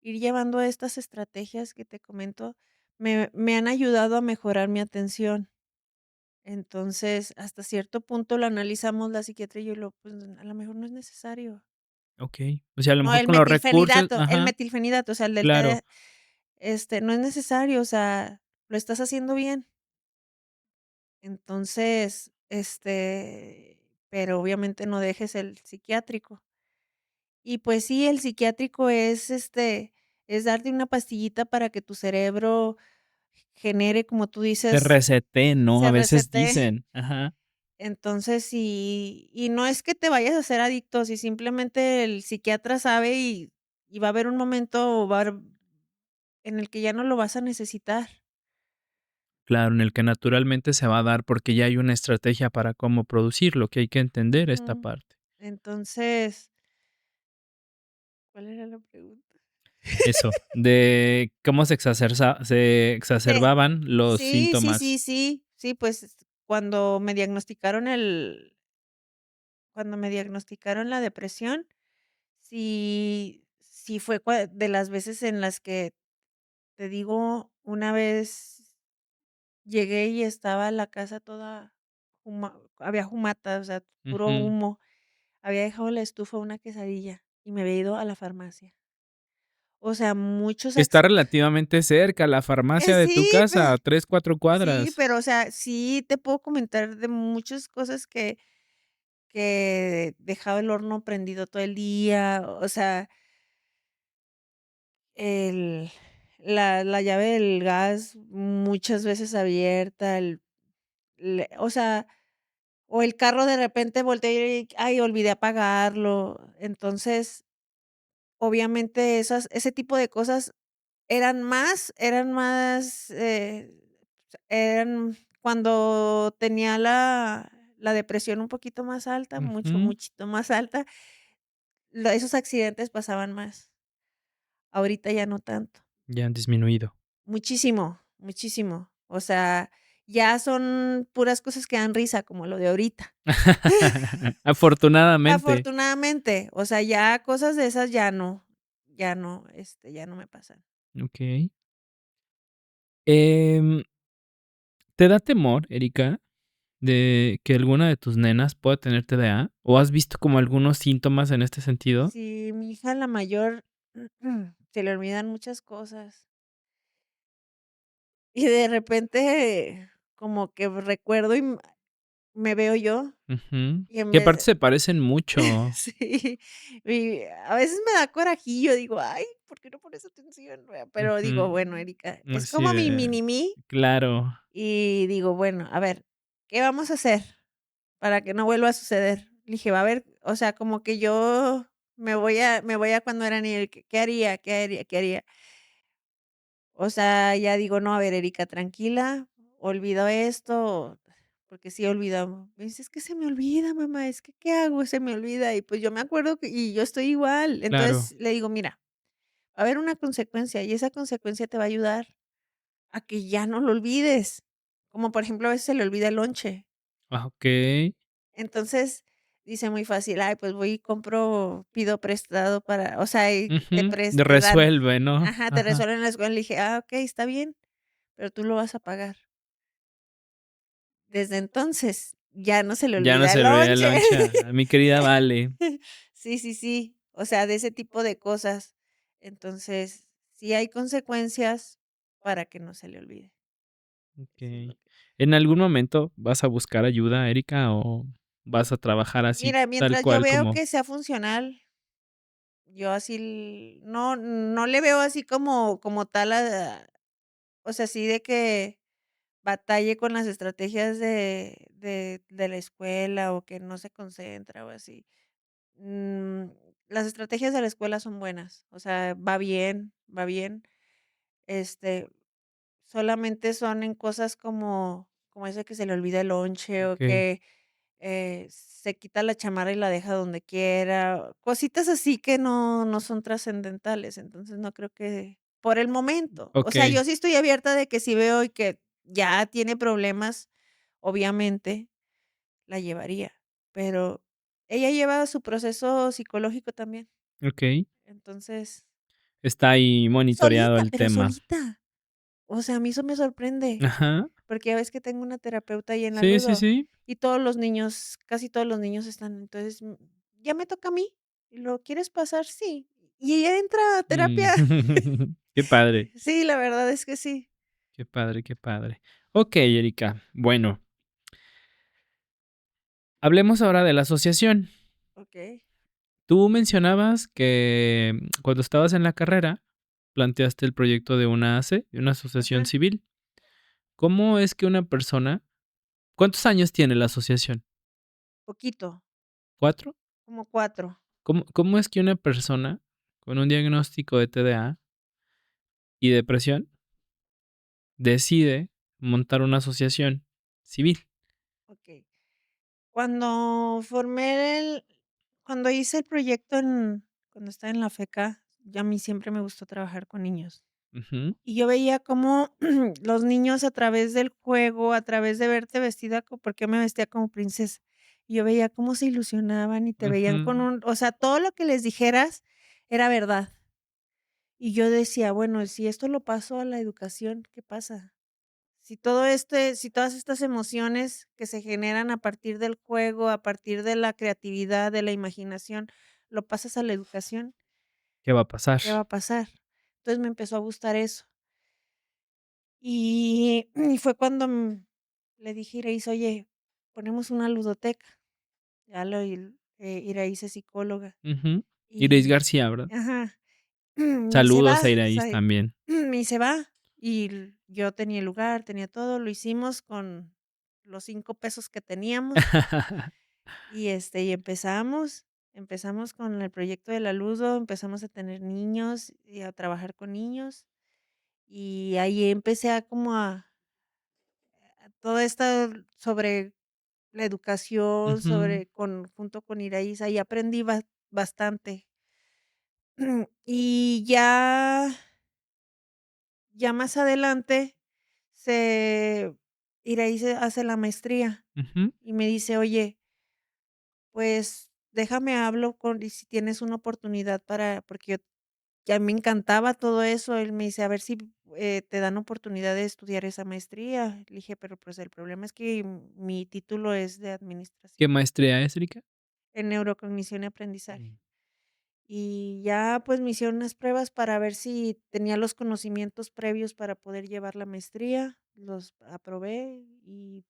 llevando estas estrategias que te comento me han ayudado a mejorar mi atención. Entonces, hasta cierto punto lo analizamos la psiquiatra y yo pues, a lo mejor no es necesario. Okey. O sea, a lo No, mejor con los recursos el ajá, metilfenidato, o sea, el del claro, té, no es necesario, o sea, lo estás haciendo bien. Entonces, pero obviamente no dejes el psiquiátrico. Y pues sí, el psiquiátrico es darte una pastillita para que tu cerebro genere, como tú se dices, reseteen, ¿no? A se veces resetee. dicen. Ajá. Entonces, y no es que te vayas a hacer adicto, si simplemente el psiquiatra sabe y va a haber un momento, en el que ya no lo vas a necesitar. Claro, en el que naturalmente se va a dar porque ya hay una estrategia para cómo producirlo, que hay que entender esta Ujú. parte. Entonces, ¿cuál era la pregunta? Eso, de cómo se De exacerbaban los sí, sí, sí, síntomas. sí, sí, pues, cuando me diagnosticaron la depresión, sí fue de las veces en las que, te digo, una vez llegué y estaba la casa toda había jumata, o sea, puro Ujú. humo. Había dejado la estufa una quesadilla y me había ido a la farmacia. O sea, muchos Que está relativamente cerca la farmacia de tu sí, casa, a 3, 4 sí, cuadras. pero, o sea, sí te puedo comentar de muchas cosas que dejaba el horno prendido todo el día, o sea, el la llave del gas muchas veces abierta, o sea, o el carro de repente volteé y, ay, olvidé apagarlo. Entonces, obviamente, ese tipo de cosas eran más, eran cuando tenía la depresión un poquito más alta, mucho, Ujú. muchito más alta, esos accidentes pasaban más. ahorita ya no tanto. Ya han disminuido. Muchísimo, muchísimo. O sea, ya son puras cosas que dan risa, como lo de ahorita. Afortunadamente. Afortunadamente, o sea, ya cosas de esas ya no me pasan. Okey. Em, ¿Te da temor, Erika, de que alguna de tus nenas pueda tener TDA? ¿O has visto como algunos síntomas en este sentido? Sí, mi hija, la mayor, se le olvidan muchas cosas. Y de repente, como que recuerdo y me veo yo, Ujú. y en Que aparte vez se parecen mucho. sí, y a veces me da corajillo, digo: "Ay, ¿por qué no pones atención?". Pero digo: "Bueno, Ujú. Erika, es Así como mi de mini mí", claro. y digo: "Bueno, a ver, ¿qué vamos a hacer para que no vuelva a suceder?". Le dije: "Va a ver", o sea, como que yo me voy a cuando era niña, ¿qué haría? ¿Qué haría? ¿Qué haría? O sea, ya digo: "No, a ver, Erika, tranquila, olvido esto", porque sí he olvidado. Me dice: "Es que se me olvida, mamá, es que, ¿qué hago? Se me olvida". Y pues yo me acuerdo que y yo estoy igual. Claro. Entonces le digo: "Mira, va a haber una consecuencia y esa consecuencia te va a ayudar a que ya no lo olvides". Como por ejemplo, a veces se le olvida el lonche. Ah, okey. Entonces, dice muy fácil: "Ay, pues voy y compro, pido prestado para", o sea, y Ujú. te dan, Resuelve, ¿no? ajá, te Ajá. resuelven la escuela. Le dije: "Ah, okey, está bien, pero tú lo vas a pagar". Desde entonces, ya no se le Ya no olvida se el le olvida el lonche. lonche a mi querida Vale. Sí, sí, sí, o sea, de ese tipo de cosas. Entonces, sí hay consecuencias para que no se le olvide. Eso es lo Okey. que ¿En algún momento vas a buscar ayuda, Erika, o vas a trabajar así, mira, tal mientras yo cual veo como que sea funcional, yo así no le veo así como tal a o sea, así de que batalle con las estrategias de la escuela o que no se concentra o así. Mm, las estrategias de la escuela son buenas, o sea, va bien, va bien. Este, solamente son en cosas como eso de que se le olvida el lonche o okey, que, se quita la chamarra y la deja donde quiera, cositas así que no son trascendentales, entonces no creo que por el momento. O sea, okey, yo sí estoy abierta de que si veo y que ya tiene problemas, obviamente la llevaría, pero ella lleva su proceso psicológico también. okey. Entonces, Está ahí monitoreado solita, el pero tema. solita. O sea, a mí eso me sorprende, Ajá. porque ya ves que tengo una terapeuta ahí en la Sí, sí, Ludo, sí. y todos los niños, casi todos los niños están, entonces, ya me toca a mí, y ¿lo quieres pasar? Sí. Y ella entra a Mm. terapia. Qué padre, Sí, la verdad es que sí. qué padre, qué padre. Okey, Erika. Bueno, hablemos ahora de la asociación. Okey, Tú mencionabas que, cuando estabas en la carrera, planteaste el proyecto de una ACE, de una asociación ajá, civil. ¿Cómo es que una persona cuántos años tiene la asociación? poquito, ¿4? como 4. ¿Cómo es que una persona con un diagnóstico de TDA y depresión decide montar una asociación civil? Okey. Cuando hice el proyecto cuando estaba en la FECA, ya a mí siempre me gustó trabajar con niños. Ujú, Y yo veía cómo los niños a través del juego, a través de verte vestida porque yo me vestía como princesa. Y yo veía cómo se ilusionaban y te veían con ujú. o sea, todo lo que les dijeras era verdad. Y yo decía, bueno, si esto lo paso a la educación, ¿qué pasa? Si todas estas emociones que se generan a partir del juego, a partir de la creatividad, de la imaginación, lo pasas a la educación, ¿Qué va a pasar? ¿qué va a pasar? Entonces me empezó a gustar eso. Y fue cuando, le dije a Iraíz: "Oye, ponemos una ludoteca". Ya Iraíz es psicóloga. Ujú. Iris Y García, ¿verdad? ajá. Me dice: "Va", Saludos a o Iraíz sea, también. me dice: "Va". Y yo tenía el lugar, tenía todo, lo hicimos con los 5 pesos que teníamos. Y empezamos con el proyecto de la Ludo, empezamos a tener niños y a trabajar con niños, y ahí empecé a como a todo esto sobre la educación, Ujú. sobre junto con Iraíz, ahí aprendí bastante. Y ya más adelante se Iraí se hace la maestría Ujú. y me dice: "Oye, pues déjame hablo con y si tienes una oportunidad para", porque yo ya me encantaba todo eso. Él me dice: "A ver si, te dan oportunidad de estudiar esa maestría". Le dije: "Pero, pues, el problema es que mi título es de ¿Qué administración, maestría es, Erika? en neurocognición y aprendizaje". Mm. Y ya, pues, me hicieron unas pruebas para ver si tenía los conocimientos previos para poder llevar la maestría. Los aprobé y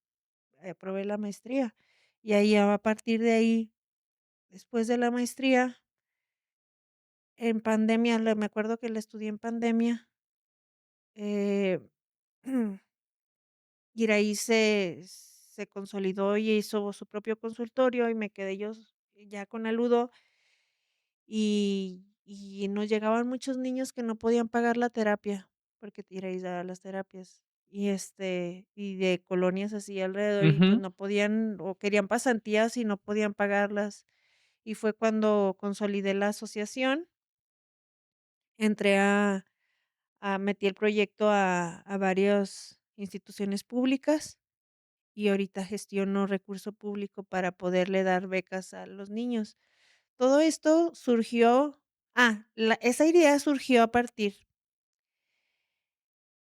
aprobé la maestría. Y ahí, ya a partir de ahí, después de la maestría, en pandemia, me acuerdo que la estudié en pandemia, eh, Iraí se consolidó y hizo su propio consultorio y me quedé yo ya con Aludo. Y nos llegaban muchos niños que no podían pagar la terapia, porque Iraí daba las terapias, y de colonias así alrededor, y pues Ujú. no podían, o querían pasantías y no podían pagarlas. Y fue cuando consolidé la asociación, entré metí el proyecto a varias instituciones públicas, y ahorita gestiono recurso público para poderle dar becas a los niños. Todo esto surgió esa idea surgió a partir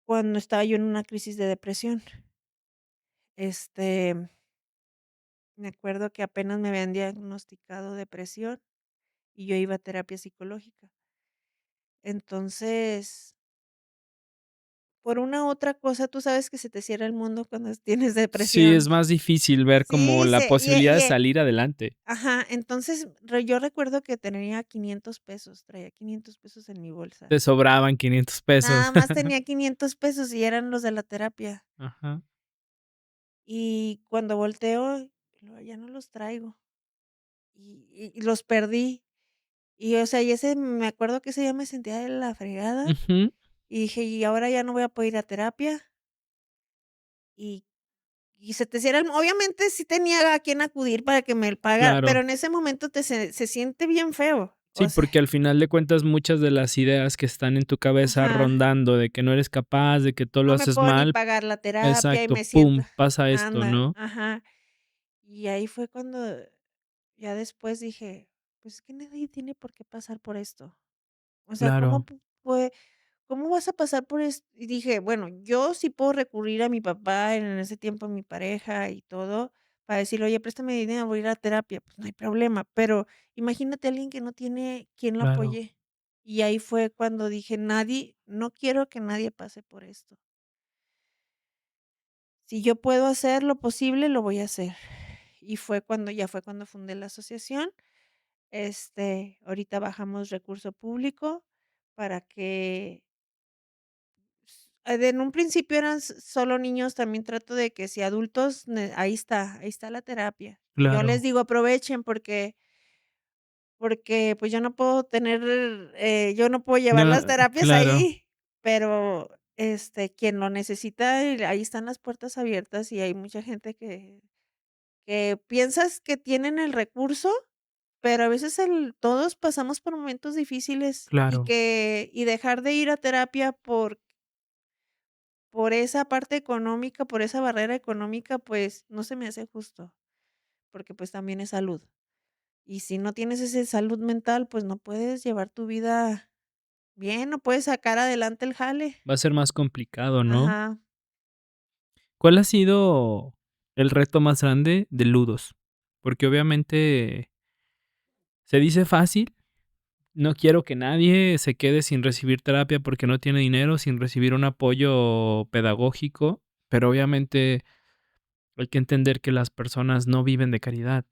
cuando estaba yo en una crisis de depresión. Este, Me acuerdo que apenas me habían diagnosticado depresión y yo iba a terapia psicológica. Entonces, por una u otra cosa, tú sabes que se te cierra el mundo cuando tienes Sí, es depresión. más difícil ver como Sí, la posibilidad de salir adelante. ajá, entonces, yo recuerdo que tenía 500 pesos, traía 500 pesos en mi bolsa. Te sobraban 500 pesos. Nada más tenía 500 pesos y eran los de la terapia. Ajá. Y cuando volteo, luego ya no los traigo, y los perdí. Y, o sea, y ese me acuerdo que ese día me sentía de la fregada, Ujú. y dije: "Y ahora ya no voy a poder ir a terapia", y se te cierra el obviamente sí tenía a quién acudir para que me paga, pero Claro. en ese momento se siente bien feo, Sí, o sea, porque al final de cuentas muchas de las ideas que están en tu cabeza ajá, rondando de que no eres capaz, de que todo lo no me haces puedo ni mal, pagar la terapia y exacto, me siento pum, pasa esto, anda, ¿no? ajá. Y ahí fue cuando ya después dije: "Pues es que nadie tiene por qué pasar por esto". O sea, Claro, ¿cómo vas a pasar por esto? Y dije: "Bueno, yo sí puedo recurrir a mi papá, en ese tiempo a mi pareja y todo, para decirle: 'Oye, préstame dinero, voy a ir a terapia', pues no hay problema". Pero imagínate a alguien que no tiene quien lo claro. apoye. Y ahí fue cuando dije: no quiero que nadie pase por esto. Si yo puedo hacer lo posible, lo voy a hacer". Y fue cuando fundé la asociación. Ahorita bajamos recurso público para que en un principio eran solo niños, también trato de que si adultos, ahí está la terapia. Y yo les Claro. digo: "Aprovechen", porque, pues, yo no puedo llevar No, las terapias claro, ahí, pero, quien lo necesita, ahí están las puertas abiertas, y hay mucha gente que piensas que tienen el recurso, pero a veces todos pasamos por momentos difíciles, claro. y dejar de ir a terapia por esa parte económica, por esa barrera económica, pues, no se me hace justo, porque, pues, también es salud. Y si no tienes ese salud mental, pues, no puedes llevar tu vida bien, no puedes sacar adelante el jale. Va a ser más complicado, ¿no? Ajá. ¿Cuál ha sido el reto más grande de Ludos? Porque obviamente se dice fácil, no quiero que nadie se quede sin recibir terapia porque no tiene dinero, sin recibir un apoyo pedagógico, pero obviamente hay que entender que las personas no viven de caridad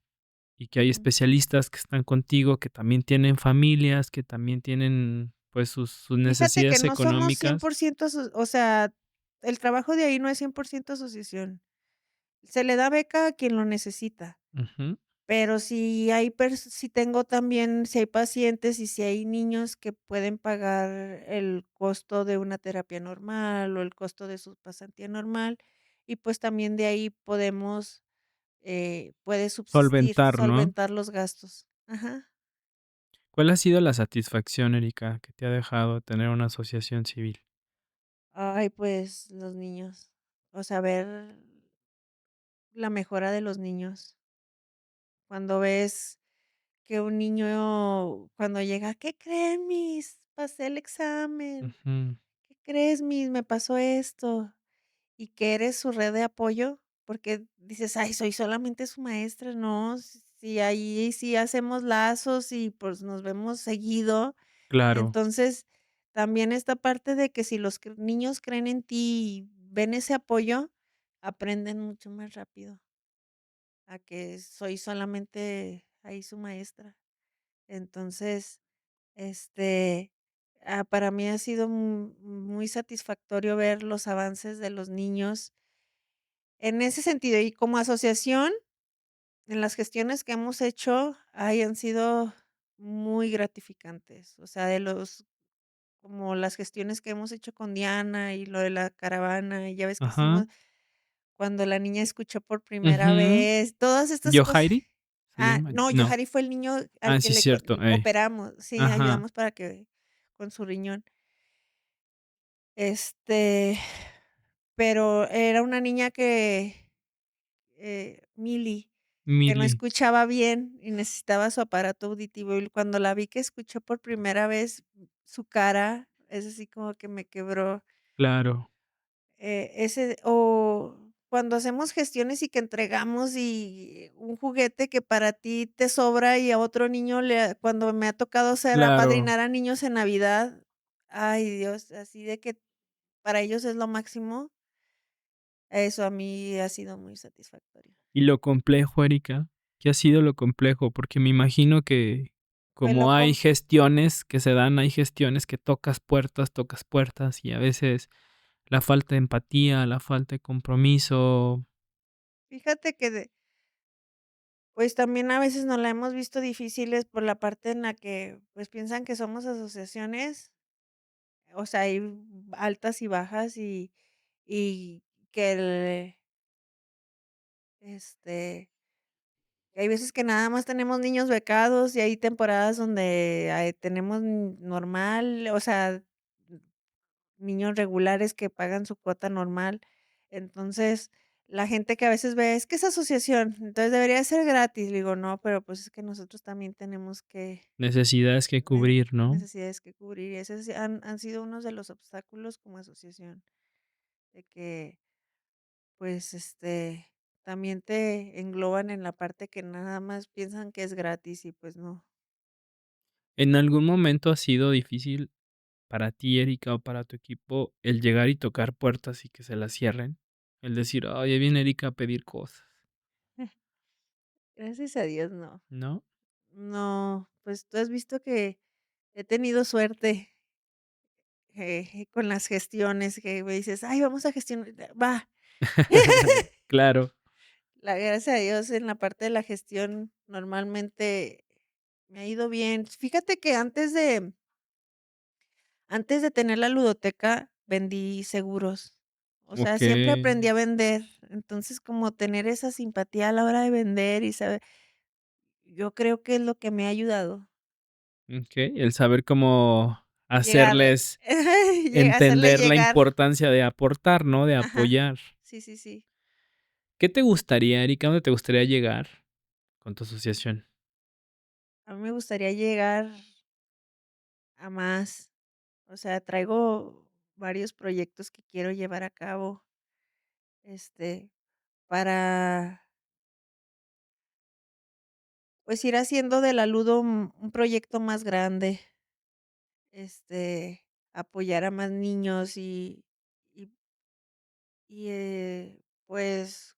y que hay Ujú. especialistas que están contigo, que también tienen familias, que también tienen, pues, sus Fíjate que necesidades no somos cien económicas. por ciento o sea, el trabajo de ahí no es 100% asociación. Se le da beca a quien lo necesita. Ujú, Pero si hay pacientes y si hay niños que pueden pagar el costo de una terapia normal o el costo de su pasantía normal, y pues también de ahí puede subsistir, solventar, ¿no? solventar los gastos. Ajá. ¿Cuál ha sido la satisfacción, Erika, que te ha dejado tener una asociación civil? Ay, pues, los niños. O sea, ver la mejora de los niños. Cuando ves que un niño, cuando llega: "¿Qué creen, Miss? Pasé el examen. Ujú, ¿Qué crees, Miss? Me pasó esto". Y que eres su red de apoyo, porque dices: "Ay, soy solamente su maestra". No, si ahí sí hacemos lazos y, pues, nos vemos seguido. claro, Entonces, también esta parte de que si los niños creen en ti y ven ese apoyo, aprenden mucho más rápido a que soy solamente ahí su maestra. Entonces, este, para mí ha sido muy satisfactorio ver los avances de los niños en ese sentido. Y como asociación, en las gestiones que hemos hecho, han sido muy gratificantes. O sea, de los como las gestiones que hemos hecho con Diana y lo de la caravana, y ya ves que hicimos ajá, cuando la niña escuchó por primera ujú. vez, todas estas cosas. ¿Yohairi se llama? No, No. Johari fue el niño al Ah, que sí, cierto, operamos, sí, ajá, ayudamos para que con su riñón. Este, pero era una niña que, Mili, que no Mili, escuchaba bien y necesitaba su aparato auditivo, y cuando la vi que escuchó por primera vez, su cara, es así como que me quebró. claro, Ese o cuando hacemos gestiones y que entregamos y un juguete que para ti te sobra y a otro niño cuando me ha tocado ser claro. apadrinar a niños en Navidad, ay Dios, así de que para ellos es lo máximo, eso a mí ha sido muy satisfactorio. Y lo complejo, Erika, ¿qué ha sido lo complejo? Porque me imagino que Pues como hay gestiones que se dan, hay gestiones que tocas puertas, y a veces la falta de empatía, la falta de compromiso. fíjate que pues también a veces nos la hemos visto difíciles por la parte en la que, pues, piensan que somos asociaciones, o sea, hay altas y bajas y que este, hay veces que nada más tenemos niños becados y hay temporadas donde, tenemos normal, o sea, niños regulares que pagan su cuota normal. Entonces, la gente que a veces ve: "Es que es asociación, entonces debería ser gratis". Le digo: "No, pero, pues, es que nosotros también tenemos que Necesidades que cubrir, ¿no? necesidades que cubrir". Y esos han sido unos de los obstáculos como asociación, de que, pues, también te engloban en la parte que nada más piensan que es gratis y, pues, no. ¿En algún momento ha sido difícil para ti, Erika, o para tu equipo el llegar y tocar puertas y que se las cierren? El decir: "Ay, ahí viene Erika a pedir cosas", Gracias a Dios, no. ¿no? No, pues, tú has visto que he tenido suerte, con las gestiones que me dices: "Ay, vamos a gestionar", va. Claro, Gracias a Dios en la parte de la gestión normalmente me ha ido bien. Fíjate que antes de tener la ludoteca vendí seguros. O sea, siempre okey, aprendí a vender. Entonces, como tener esa simpatía a la hora de vender y saber, yo creo que es lo que me ha ayudado. okey, el saber cómo Llegar, hacerles hacerle entender la llegar. importancia de aportar, ¿no? De Ajá. apoyar. Sí, sí, sí. ¿Qué te gustaría, Erika? ¿Dónde te gustaría llegar con tu asociación? A mí me gustaría llegar a más. O sea, traigo varios proyectos que quiero llevar a cabo, este, para, pues, ir haciendo de la Ludo un proyecto más grande, apoyar a más niños y pues,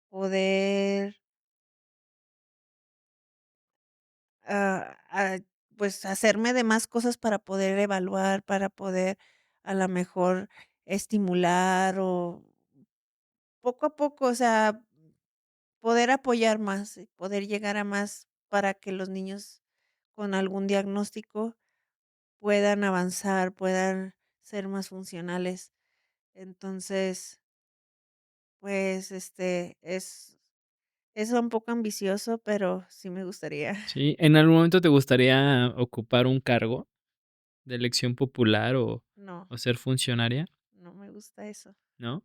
poder, pues, hacerme de más cosas para poder evaluar, para poder, a la mejor, estimular o poco a poco, o sea, poder apoyar más, poder llegar a más para que los niños con algún diagnóstico puedan avanzar, puedan ser más funcionales. Entonces, pues, es Es un poco ambicioso, pero sí me gustaría. Sí, ¿en algún momento te gustaría ocupar un cargo de elección popular No, o ser funcionaria? no me gusta eso. ¿No?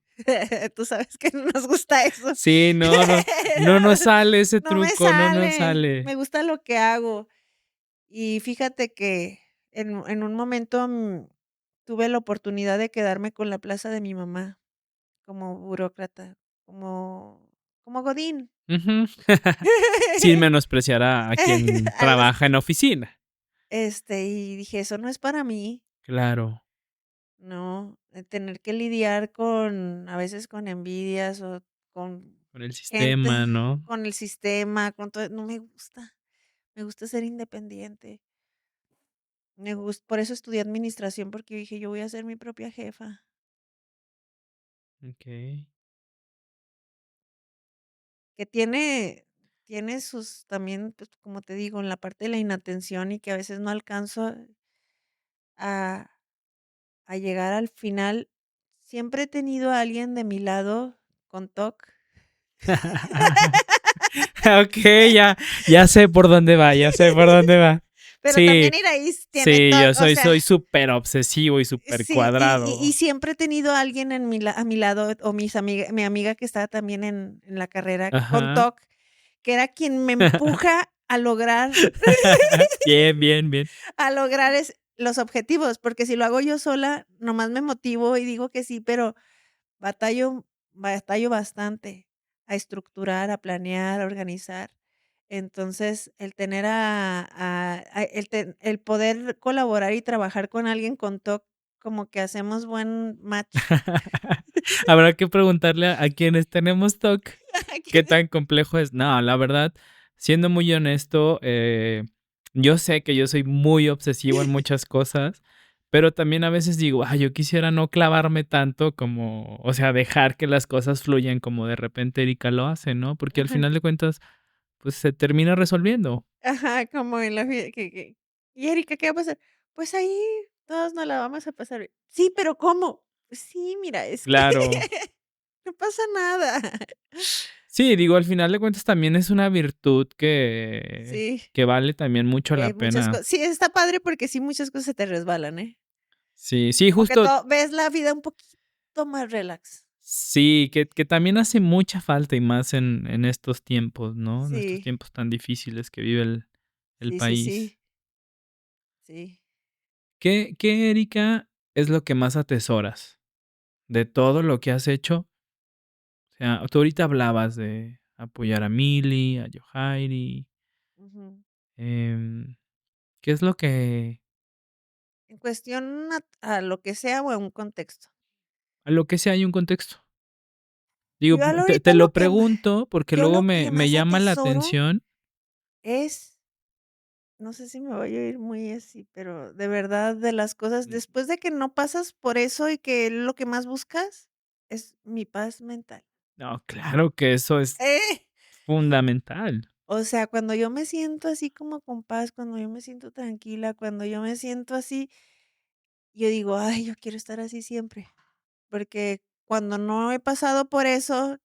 Tú sabes que no nos gusta eso. Sí, no nos sale ese No me truco, no nos sale, sale. me gusta lo que hago. Y fíjate que en un momento, tuve la oportunidad de quedarme con la plaza de mi mamá como burócrata, como godín. Ujú. Sin menospreciar a quien A los trabaja en oficina. y dije: "Eso no es para mí". Claro, No, tener que lidiar con, a veces con envidias o con con el gente, sistema, ¿no? con el sistema, con todo, no me gusta. Me gusta ser independiente. Por eso estudié administración, porque dije: "Yo voy a ser mi propia jefa". Okey. Que tiene sus también, pues, como te digo, en la parte de la inatención y que a veces no alcanzo a llegar al final. Siempre he tenido a alguien de mi lado con TOC. Okey, ya sé por dónde va, ya sé por dónde va. Pero Sí, también Iraíz tiene sí, yo TOC, o sea, soy súper obsesivo y súper sí, y cuadrado. siempre he tenido a alguien a mi lado, o mi amiga que estaba también en la carrera con Ajá. TOC, que era quien me empuja a lograr Bien, bien, bien. los objetivos, porque si lo hago yo sola, nomás me motivo y digo que sí, pero batallo bastante a estructurar, a planear, a organizar. Entonces, el tener el poder colaborar y trabajar con alguien con TOC, como que hacemos buen match. Habrá que preguntarle a quienes tenemos TOC qué tan complejo es. No, la verdad, siendo muy honesto, yo sé que yo soy muy obsesivo en muchas cosas, pero también a veces digo: "Ay, yo quisiera no clavarme tanto como, o sea, dejar que las cosas fluyan como de repente Erika lo hace", ¿no? Porque al Ajá, final de cuentas, pues, se termina resolviendo. ajá, como en la que: "¿Y Erika qué va a pasar?". "Pues ahí todos nos la vamos a pasar bien". "Sí, pero ¿cómo?". "Pues sí, mira, es que Claro. no pasa nada". Sí, digo, al final de cuentas también es una virtud que Sí, vale también mucho la hay muchas pena. cosas, sí, está padre porque sí, muchas cosas se te resbalan, ¿eh? Sí, sí, Como que justo ves la vida un poquito más relax. sí, que también hace mucha falta y más en estos tiempos, ¿no? En estos Sí, tiempos tan difíciles que vive el sí, sí, país. sí, sí. ¿Qué, Erika, es lo que más atesoras de todo lo que has hecho? O sea, tú ahorita hablabas de apoyar a Mili, a Yohairi, Ujú. em, ¿qué es lo que En cuestión a lo que sea o a un contexto. a lo que sea hay un contexto? Digo, Yo te ahorita lo pregunto porque yo luego lo que me más llama la atesoro atención. es, no sé si me voy a ir muy así, pero de verdad, de las cosas, Mm, después de que no pasas por eso y que lo que más buscas es mi paz mental. no, claro que eso es ¡Eh! fundamental. O sea, cuando yo me siento así como con paz, cuando yo me siento tranquila, cuando yo me siento así, yo digo: "Ay, yo quiero estar así siempre", porque cuando no he pasado por eso,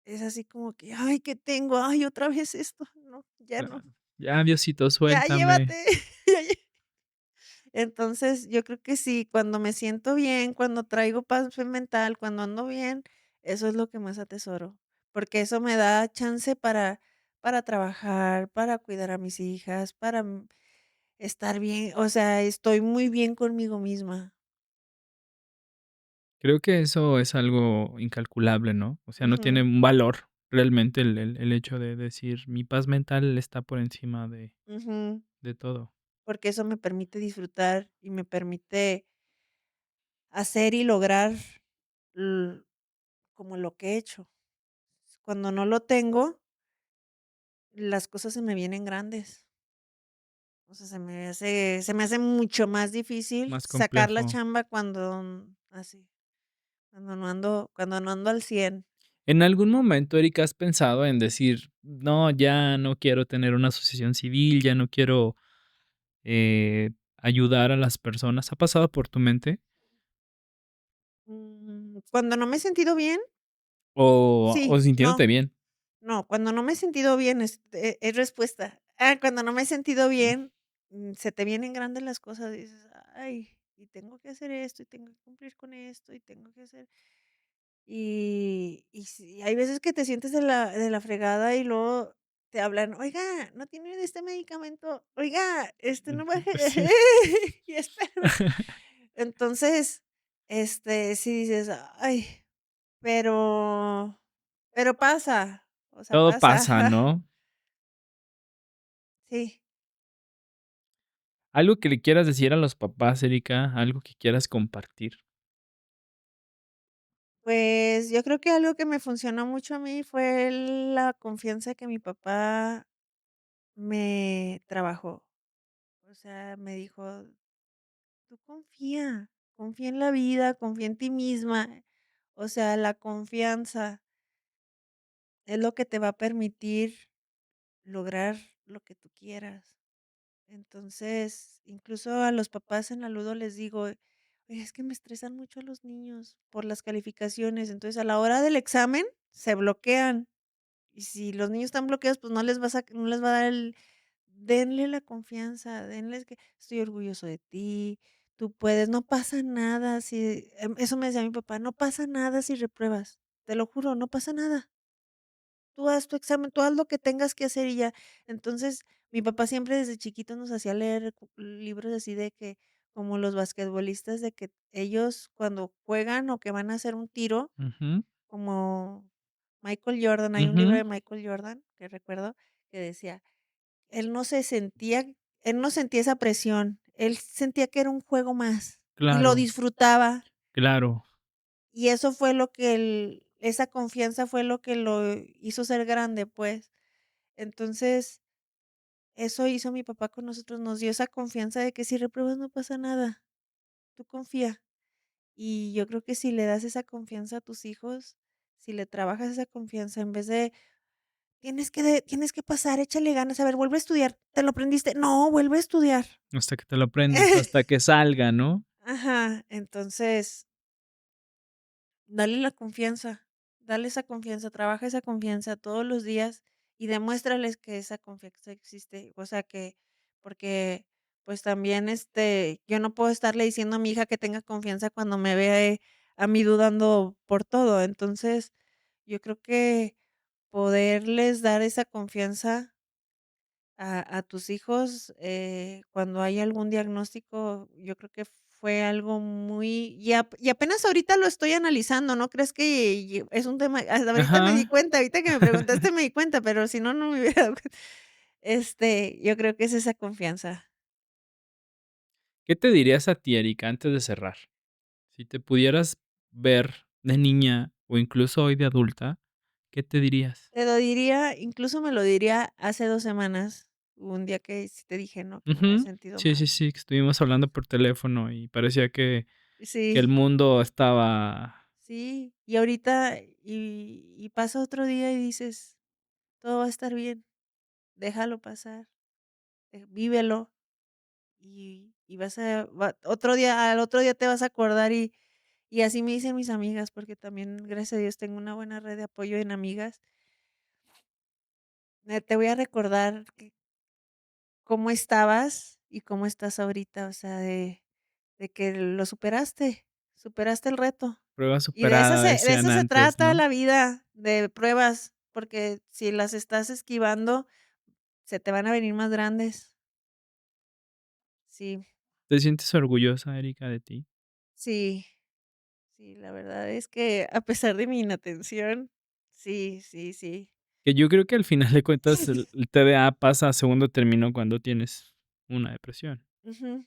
es así como que: "Ay, ¿qué tengo? Ay, otra vez esto, no, ya Ah, no, ya, Diosito, ya llévate". suéltame. Ya Entonces, yo creo que sí, cuando me siento bien, cuando traigo paz mental, cuando ando bien, eso es lo que más atesoro, porque eso me da chance para trabajar, para cuidar a mis hijas, para, estar bien, o sea, estoy muy bien conmigo misma. Creo que eso es algo incalculable, ¿no? O sea, no tiene Ujú, un valor realmente el hecho de decir: "Mi paz mental está por encima ujú, de todo". porque eso me permite disfrutar y me permite hacer y lograr l como lo que he hecho. Cuando no lo tengo, las cosas se me vienen grandes. O sea, se me hace mucho más difícil Más sacar la complejo. chamba cuando así, cuando no ando al 100. ¿En algún momento, Erika, has pensado en decir: "No, ya no quiero tener una asociación civil, ya no quiero, ayudar a las personas"? ¿Ha pasado por tu mente? Cuando no me he sentido bien, o Sí, sintiéndote no, bien. no, cuando no me he sentido bien es respuesta. Cuando no me he sentido Mm, bien, se te vienen grandes las cosas, dices: "Ay, y tengo que hacer esto, y tengo que cumplir con esto, y tengo que hacer". Y sí, hay veces que te sientes de la fregada y luego te hablan: "Oiga, ¿no tiene este medicamento? Oiga, no baje pues sí. y espérame". Entonces, sí dices: "Ay", pero pasa, o sea, Todo pasa. pasa, ¿no? Sí, Algo que le quieras decir a los papás, Erika, algo que quieras compartir. pues, yo creo que algo que me funcionó mucho a mí fue la confianza que mi papá me trabajó. O sea, me dijo: "Tú confía, confía en la vida, confía en ti misma". O sea, la confianza es lo que te va a permitir lograr lo que tú quieras. Entonces, incluso a los papás en la ludo les digo: "Oye, es que me estresan mucho los niños por las calificaciones". Entonces, a la hora del examen se bloquean. Y si los niños están bloqueados, pues no les va a dar el denle la confianza, denles que estoy orgulloso de ti, tú puedes, no pasa nada si, eso me decía mi papá, no pasa nada si repruebas, te lo juro, no pasa nada. Tú haz tu examen, tú haz lo que tengas que hacer y ya. Entonces, mi papá siempre desde chiquito nos hacía leer libros así de que, como los basquetbolistas, de que ellos cuando juegan o que van a hacer un tiro, Ujú, como Michael Jordan, hay un libro ujú, de Michael Jordan que recuerdo que decía, él no se sentía él no sentía esa presión, él sentía que era un juego más y lo claro, disfrutaba, claro. y eso fue lo que esa confianza fue lo que lo hizo ser grande, pues. Entonces, eso hizo mi papá con nosotros, nos dio esa confianza de que si repruebas no pasa nada, tú confía. Y yo creo que si le das esa confianza a tus hijos, si le trabajas esa confianza en vez de tienes que pasar, échale ganas, a ver, vuelve a estudiar, ¿te lo aprendiste? No, vuelve a estudiar. Hasta que te lo aprendas, hasta que salga, ¿no? Ajá, entonces, dale la confianza, dale esa confianza, trabaja esa confianza todos los días y demuéstrales que esa confianza existe, o sea, que porque, pues, también, yo no puedo estarle diciendo a mi hija que tenga confianza cuando me ve a mí dudando por todo. Entonces, yo creo que poderles dar esa confianza a tus hijos, cuando hay algún diagnóstico, yo creo que fue algo muy y apenas ahorita lo estoy analizando, no crees que es un tema hasta ahorita me di Ajá. cuenta, ahorita que me preguntaste me di cuenta, pero si no, no me hubiera dado cuenta. Yo creo que es esa confianza. ¿Qué te dirías a ti, Erika, antes de cerrar? Si te pudieras ver de niña o incluso hoy de adulta, ¿qué te dirías? Te lo diría, incluso me lo diría hace 2 semanas, un día que sí te dije, ¿no?, que me había Ujú. sentido Sí, sí, mal. sí, que estuvimos hablando por teléfono y parecía que el Sí. mundo estaba Sí, y ahorita pasa otro día y dices: "Todo va a estar bien, déjalo pasar, vívelo", y vas a al otro día te vas a acordar y así me dicen mis amigas, porque también, gracias a Dios, tengo una buena red de apoyo en amigas. Te voy a recordar que cómo estabas y cómo estás ahorita, o sea, de que lo superaste, superaste el reto. prueba Y superada, de decían eso se antes, trata ¿no? la vida, de pruebas, porque si las estás esquivando, se te van a venir más grandes. Sí, ¿Te sientes orgullosa, Erika, de ti? sí, sí, la verdad es que a pesar de mi inatención, sí, sí, sí. Que yo creo que al final de cuentas el TDA pasa a segundo término cuando tienes una depresión. Ujú.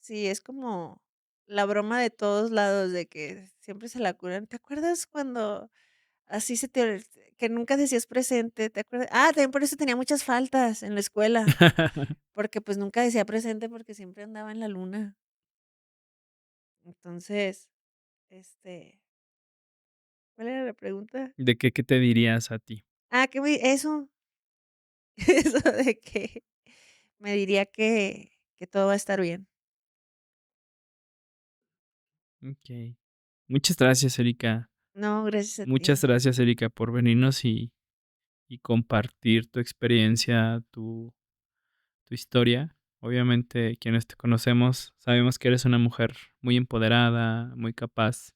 Sí, es como la broma de todos lados de que siempre se la curan. ¿Te acuerdas cuando así que nunca decías presente? ¿Te acuerdas? También por eso tenía muchas faltas en la escuela. Porque, pues, nunca decía presente, porque siempre andaba en la luna. Entonces, este, ¿cuál era la pregunta? ¿De qué te dirías a ti? Que me eso, eso de que me diría que todo va a estar bien. Okey. Muchas gracias, Erika. No, gracias a Muchas ti. gracias, Erika, por venirnos y compartir tu experiencia, tu historia. Obviamente, quienes te conocemos sabemos que eres una mujer muy empoderada, muy capaz,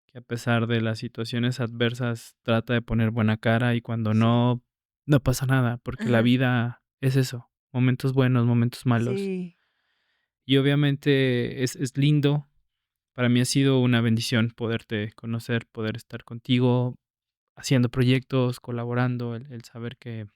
que a pesar de las situaciones adversas trata de poner buena cara y cuando Sí. no, no pasa nada, porque la Ajá. vida es eso, momentos buenos, momentos malos. Sí, Y obviamente es lindo. Para mí ha sido una bendición poderte conocer, poder estar contigo, haciendo proyectos, colaborando, el saber que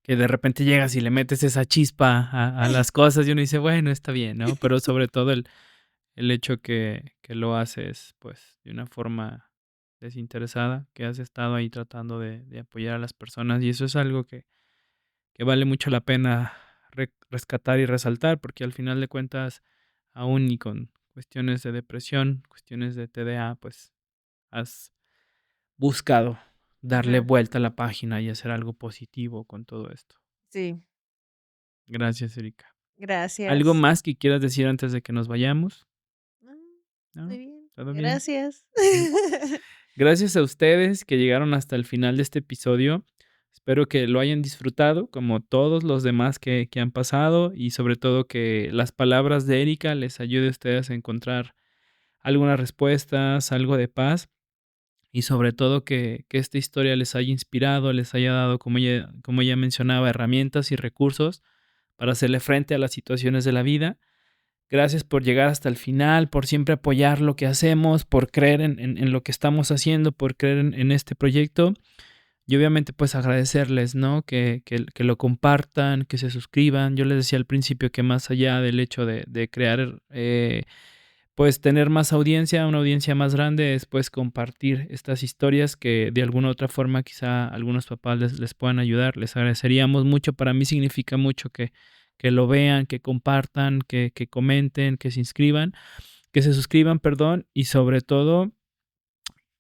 de repente llegas y le metes esa chispa a las cosas y uno dice, bueno, está bien, ¿no? Pero sobre todo el hecho que lo haces, pues, de una forma desinteresada, que has estado ahí tratando de apoyar a las personas y eso es algo que vale mucho la pena rescatar y resaltar, porque al final de cuentas, aún y con cuestiones de depresión, cuestiones de TDA, pues has buscado darle ajá. vuelta a la página y hacer algo positivo con todo esto. Sí, Gracias, Erika. ¿Algo gracias. más que quieras decir antes de que nos vayamos? No, estoy ¿No? bien. ¿Todo bien? Gracias. Mm. Gracias a ustedes que llegaron hasta el final de este episodio. Espero que lo hayan disfrutado, como todos los demás que han pasado, y sobre todo que las palabras de Erika les ayude a ustedes a encontrar algunas respuestas, algo de paz, y sobre todo que esta historia les haya inspirado, les haya dado, como ella mencionaba, herramientas y recursos para hacerle frente a las situaciones de la vida. Gracias por llegar hasta el final, por siempre apoyar lo que hacemos, por creer en lo que estamos haciendo, por creer en este proyecto. Y obviamente, pues agradecerles, ¿no? Que lo compartan, que se suscriban. Yo les decía al principio que más allá del hecho de crear, pues tener más audiencia, una audiencia más grande, es pues compartir estas historias que de alguna u otra forma quizá algunos papás les puedan ayudar. Les agradeceríamos mucho. Para mí significa mucho que lo vean, que compartan, que comenten, que se inscriban, que se suscriban, perdón, y sobre todo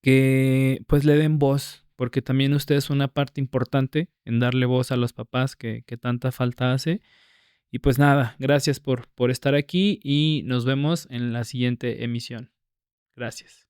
que pues le den voz, porque también ustedes son una parte importante en darle voz a los papás que tanta falta hace. Y pues nada, gracias por estar aquí y nos vemos en la siguiente emisión. Gracias.